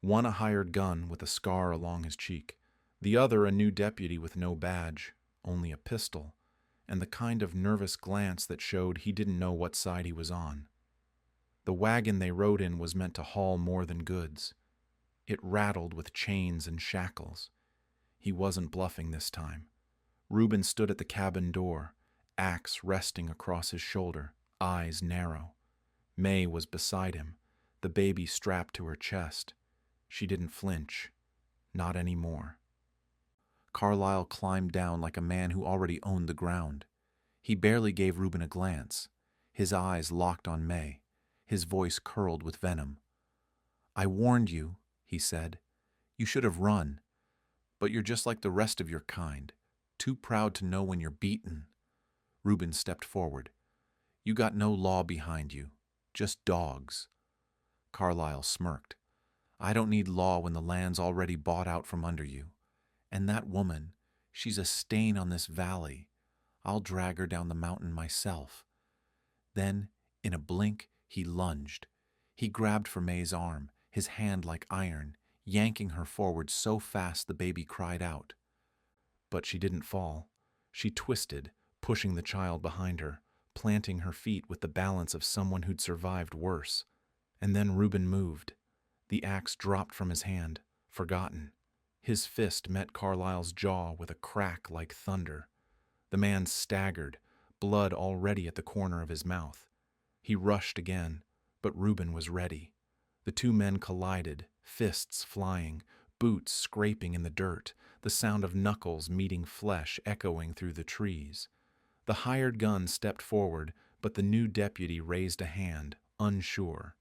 one a hired gun with a scar along his cheek, the other a new deputy with no badge, only a pistol, and the kind of nervous glance that showed he didn't know what side he was on. The wagon they rode in was meant to haul more than goods. It rattled with chains and shackles. He wasn't bluffing this time. Reuben stood at the cabin door, axe resting across his shoulder, eyes narrow. Mei was beside him, the baby strapped to her chest. She didn't flinch. Not anymore. Carlyle climbed down like a man who already owned the ground. He barely gave Reuben a glance. His eyes locked on Mei. His voice curled with venom. "I warned you," he said. "You should have run. But you're just like the rest of your kind, too proud to know when you're beaten." Reuben stepped forward. "You got no law behind you, just dogs." Carlyle smirked. "I don't need law when the land's already bought out from under you. And that woman, she's a stain on this valley. I'll drag her down the mountain myself." Then, in a blink, he lunged. He grabbed for Mei's arm, his hand like iron, yanking her forward so fast the baby cried out. But she didn't fall. She twisted, pushing the child behind her, planting her feet with the balance of someone who'd survived worse. And then Reuben moved. The axe dropped from his hand, forgotten. His fist met Carlyle's jaw with a crack like thunder. The man staggered, blood already at the corner of his mouth. He rushed again, but Reuben was ready. The 2 men collided, fists flying, boots scraping in the dirt, the sound of knuckles meeting flesh echoing through the trees. The hired gun stepped forward, but the new deputy raised a hand, unsure.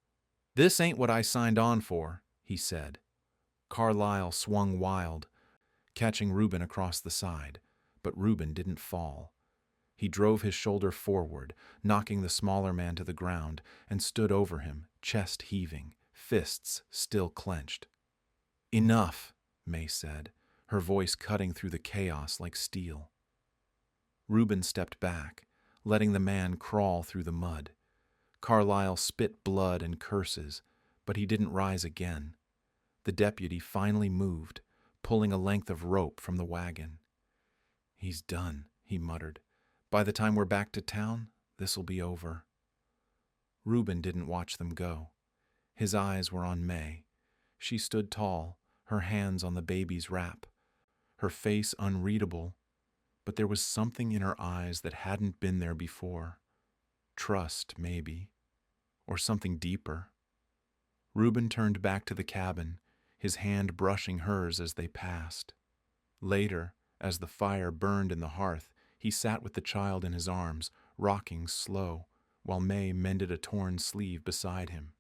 "This ain't what I signed on for," he said. Carlyle swung wild, catching Reuben across the side, but Reuben didn't fall. He drove his shoulder forward, knocking the smaller man to the ground, and stood over him, chest heaving, fists still clenched. "Enough," Mei said, her voice cutting through the chaos like steel. Reuben stepped back, letting the man crawl through the mud. Carlyle spit blood and curses, but he didn't rise again. The deputy finally moved, pulling a length of rope from the wagon. "He's done," he muttered. "By the time we're back to town, this'll be over." Reuben didn't watch them go. His eyes were on Mei. She stood tall, her hands on the baby's wrap, her face unreadable, but there was something in her eyes that hadn't been there before. Trust, maybe, or something deeper. Reuben turned back to the cabin, his hand brushing hers as they passed. Later, as the fire burned in the hearth, he sat with the child in his arms, rocking slow, while Mei mended a torn sleeve beside him.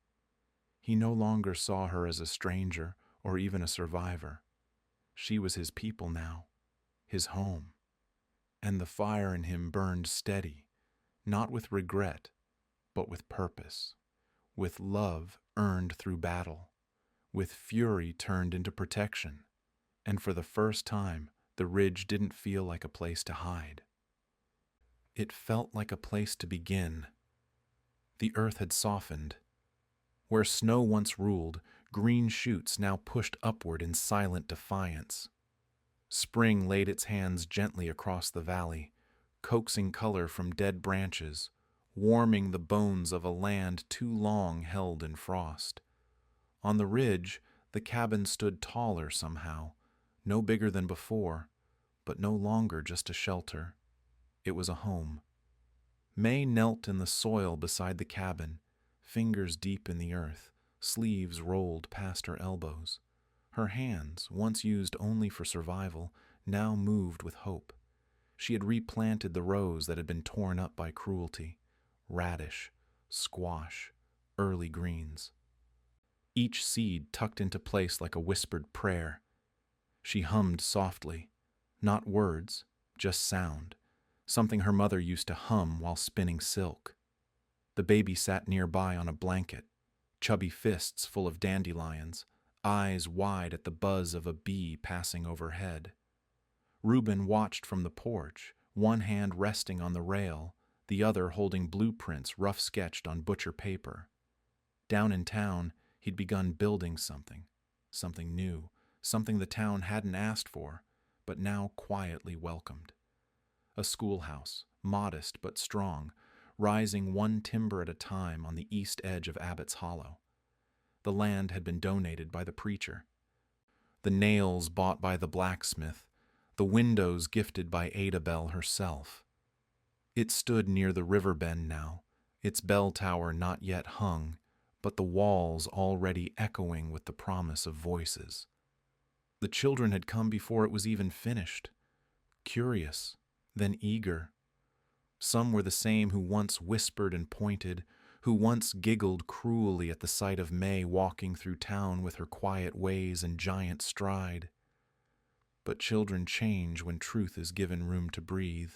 He no longer saw her as a stranger or even a survivor. She was his people now, his home. And the fire in him burned steady, not with regret, but with purpose, with love earned through battle, with fury turned into protection. And for the first time, the ridge didn't feel like a place to hide. It felt like a place to begin. The earth had softened. Where snow once ruled, green shoots now pushed upward in silent defiance. Spring laid its hands gently across the valley, coaxing color from dead branches, warming the bones of a land too long held in frost. On the ridge, the cabin stood taller somehow, no bigger than before, but no longer just a shelter. It was a home. Mei knelt in the soil beside the cabin, fingers deep in the earth, sleeves rolled past her elbows. Her hands, once used only for survival, now moved with hope. She had replanted the rows that had been torn up by cruelty: radish, squash, early greens. Each seed tucked into place like a whispered prayer. She hummed softly, not words, just sound, something her mother used to hum while spinning silk. The baby sat nearby on a blanket, chubby fists full of dandelions, eyes wide at the buzz of a bee passing overhead. Reuben watched from the porch, one hand resting on the rail, the other holding blueprints rough-sketched on butcher paper. Down in town, he'd begun building something new, something the town hadn't asked for, but now quietly welcomed. A schoolhouse, modest but strong, rising one timber at a time on the east edge of Abbott's Hollow. The land had been donated by the preacher. The nails bought by the blacksmith, the windows gifted by Ada Bell herself. It stood near the river bend now, its bell tower not yet hung, but the walls already echoing with the promise of voices. The children had come before it was even finished, curious, then eager. Some were the same who once whispered and pointed, who once giggled cruelly at the sight of Mei walking through town with her quiet ways and giant stride. But children change when truth is given room to breathe.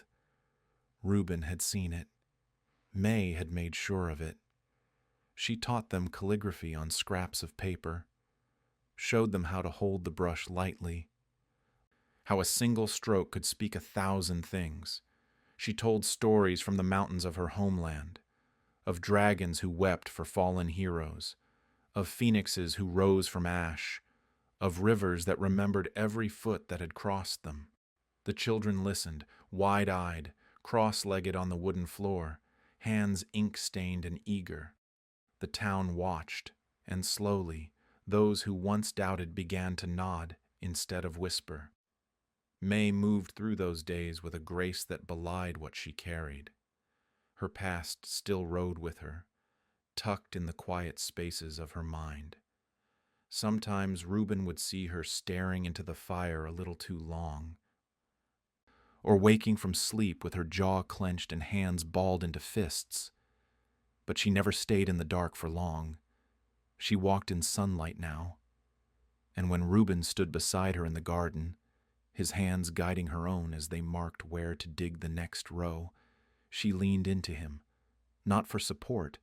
Reuben had seen it. Mei had made sure of it. She taught them calligraphy on scraps of paper, showed them how to hold the brush lightly, how a single stroke could speak 1,000 things. She told stories from the mountains of her homeland, of dragons who wept for fallen heroes, of phoenixes who rose from ash, of rivers that remembered every foot that had crossed them. The children listened, wide-eyed, cross-legged on the wooden floor, hands ink-stained and eager. The town watched, and slowly, those who once doubted began to nod instead of whisper. Mei moved through those days with a grace that belied what she carried. Her past still rode with her, tucked in the quiet spaces of her mind. Sometimes Reuben would see her staring into the fire a little too long, or waking from sleep with her jaw clenched and hands balled into fists. But she never stayed in the dark for long. She walked in sunlight now, and when Reuben stood beside her in the garden, his hands guiding her own as they marked where to dig the next row, she leaned into him, not for support,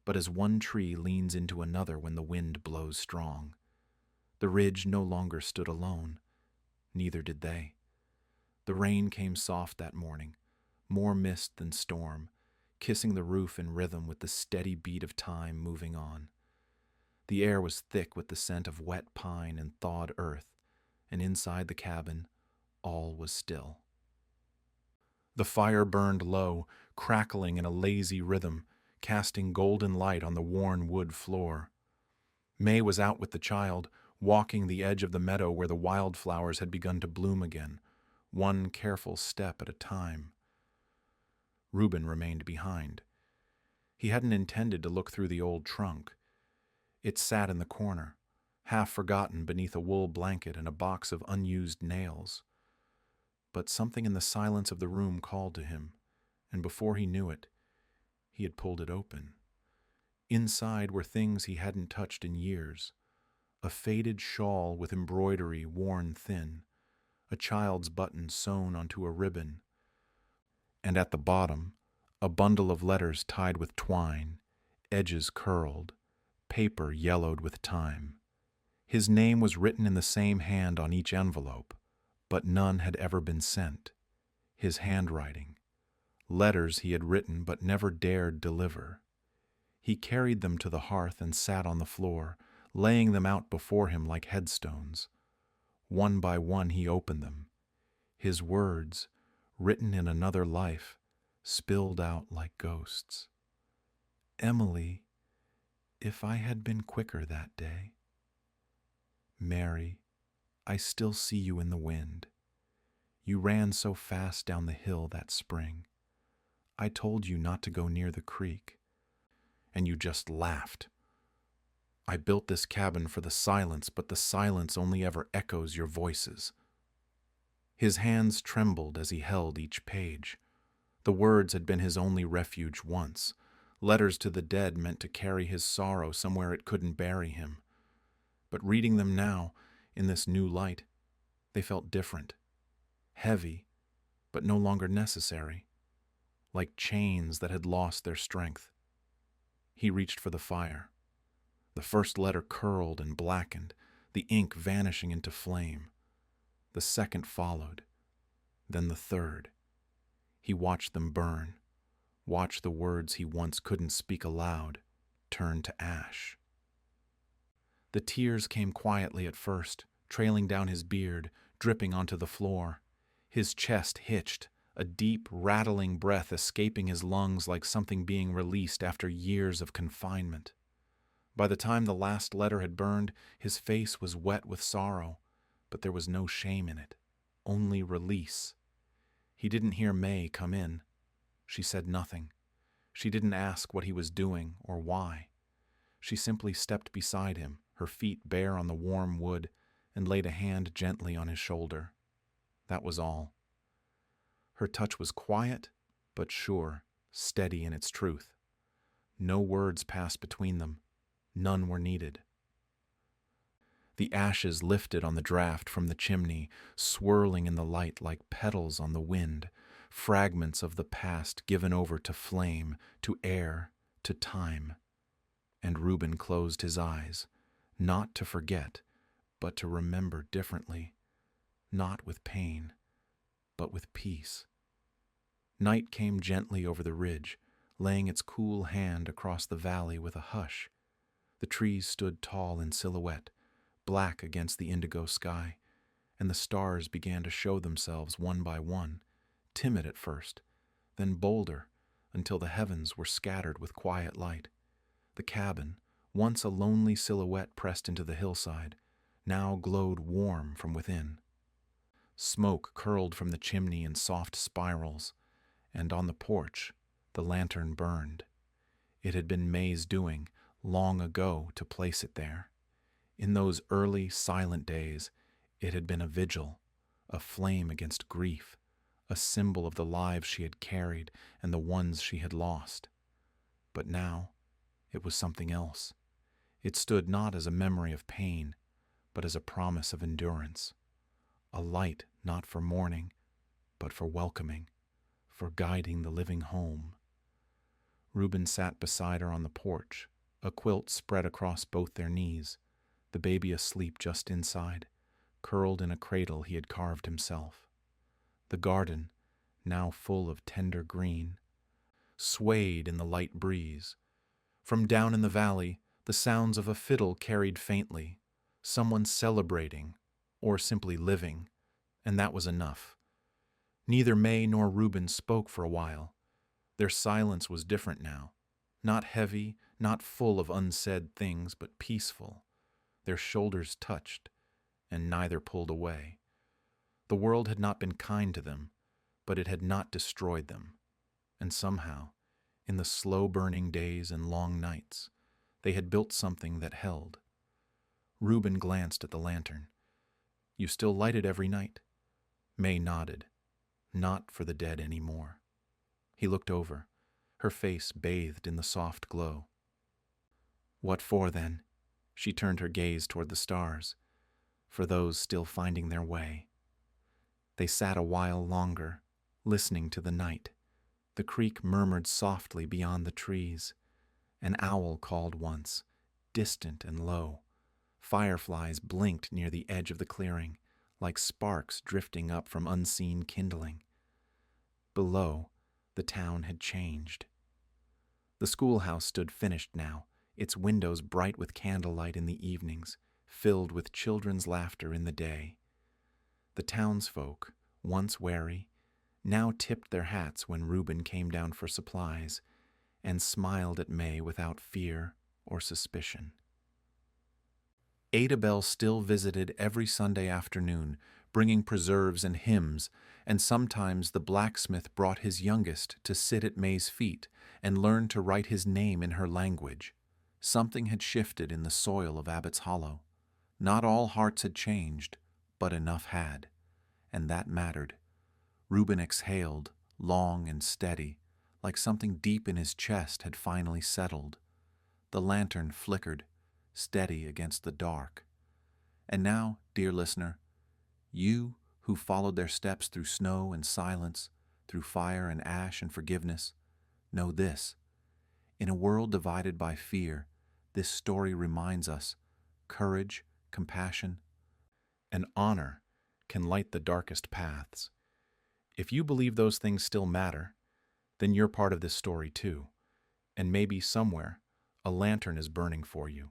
but as one tree leans into another when the wind blows strong. The ridge no longer stood alone. Neither did they. The rain came soft that morning, more mist than storm, kissing the roof in rhythm with the steady beat of time moving on. The air was thick with the scent of wet pine and thawed earth, and inside the cabin, all was still. The fire burned low, crackling in a lazy rhythm, casting golden light on the worn wood floor. Mei was out with the child, walking the edge of the meadow where the wildflowers had begun to bloom again, one careful step at a time. Reuben remained behind. He hadn't intended to look through the old trunk. It sat in the corner, half forgotten beneath a wool blanket and a box of unused nails. But something in the silence of the room called to him, and before he knew it, he had pulled it open. Inside were things he hadn't touched in years: a faded shawl with embroidery worn thin, a child's button sewn onto a ribbon, and at the bottom, a bundle of letters tied with twine, edges curled, paper yellowed with time. His name was written in the same hand on each envelope, but none had ever been sent. His handwriting. Letters he had written but never dared deliver. He carried them to the hearth and sat on the floor, laying them out before him like headstones. One by one he opened them. His words, written in another life, spilled out like ghosts. Emily, if I had been quicker that day. Mary, I still see you in the wind. You ran so fast down the hill that spring. I told you not to go near the creek, and you just laughed. I built this cabin for the silence, but the silence only ever echoes your voices. His hands trembled as he held each page. The words had been his only refuge once. Letters to the dead meant to carry his sorrow somewhere it couldn't bury him. But reading them now, in this new light, they felt different. Heavy, but no longer necessary. Like chains that had lost their strength. He reached for the fire. The first letter curled and blackened, the ink vanishing into flame. The second followed, then the third. He watched them burn, watched the words he once couldn't speak aloud turn to ash. The tears came quietly at first, trailing down his beard, dripping onto the floor. His chest hitched, a deep, rattling breath escaping his lungs like something being released after years of confinement. By the time the last letter had burned, his face was wet with sorrow, but there was no shame in it, only release. He didn't hear Mei come in. She said nothing. She didn't ask what he was doing or why. She simply stepped beside him, her feet bare on the warm wood, and laid a hand gently on his shoulder. That was all. Her touch was quiet, but sure, steady in its truth. No words passed between them. None were needed. The ashes lifted on the draft from the chimney, swirling in the light like petals on the wind, fragments of the past given over to flame, to air, to time. And Reuben closed his eyes, not to forget, but to remember differently, not with pain, but with peace. Night came gently over the ridge, laying its cool hand across the valley with a hush. The trees stood tall in silhouette, black against the indigo sky, and the stars began to show themselves one by one, timid at first, then bolder, until the heavens were scattered with quiet light. The cabin, once a lonely silhouette pressed into the hillside, now glowed warm from within. Smoke curled from the chimney in soft spirals, and on the porch, the lantern burned. It had been Mei's doing, long ago, to place it there. In those early, silent days, it had been a vigil, a flame against grief, a symbol of the lives she had carried and the ones she had lost. But now, it was something else. It stood not as a memory of pain, but as a promise of endurance. A light not for mourning, but for welcoming, for guiding the living home. Reuben sat beside her on the porch, a quilt spread across both their knees, the baby asleep just inside, curled in a cradle he had carved himself. The garden, now full of tender green, swayed in the light breeze. From down in the valley, the sounds of a fiddle carried faintly, someone celebrating, or simply living, and that was enough. Neither Mei nor Reuben spoke for a while. Their silence was different now, not heavy, not full of unsaid things, but peaceful. Their shoulders touched, and neither pulled away. The world had not been kind to them, but it had not destroyed them. And somehow, in the slow-burning days and long nights, they had built something that held. Reuben glanced at the lantern. "You still light it every night?" Mei nodded. Not for the dead anymore. He looked over, her face bathed in the soft glow. "What for, then?" She turned her gaze toward the stars, for those still finding their way. They sat a while longer, listening to the night. The creek murmured softly beyond the trees. An owl called once, distant and low. Fireflies blinked near the edge of the clearing, like sparks drifting up from unseen kindling. Below, the town had changed. The schoolhouse stood finished now, its windows bright with candlelight in the evenings, filled with children's laughter in the day. The townsfolk, once wary, now tipped their hats when Reuben came down for supplies, and smiled at Mei without fear or suspicion. Adabel still visited every Sunday afternoon, bringing preserves and hymns, and sometimes the blacksmith brought his youngest to sit at Mei's feet and learn to write his name in her language. Something had shifted in the soil of Abbott's Hollow. Not all hearts had changed, but enough had, and that mattered. Reuben exhaled, long and steady, like something deep in his chest had finally settled. The lantern flickered, steady against the dark. And now, dear listener, you who followed their steps through snow and silence, through fire and ash and forgiveness, know this. In a world divided by fear, this story reminds us courage, compassion, and honor can light the darkest paths. If you believe those things still matter, then you're part of this story too, and maybe somewhere a lantern is burning for you.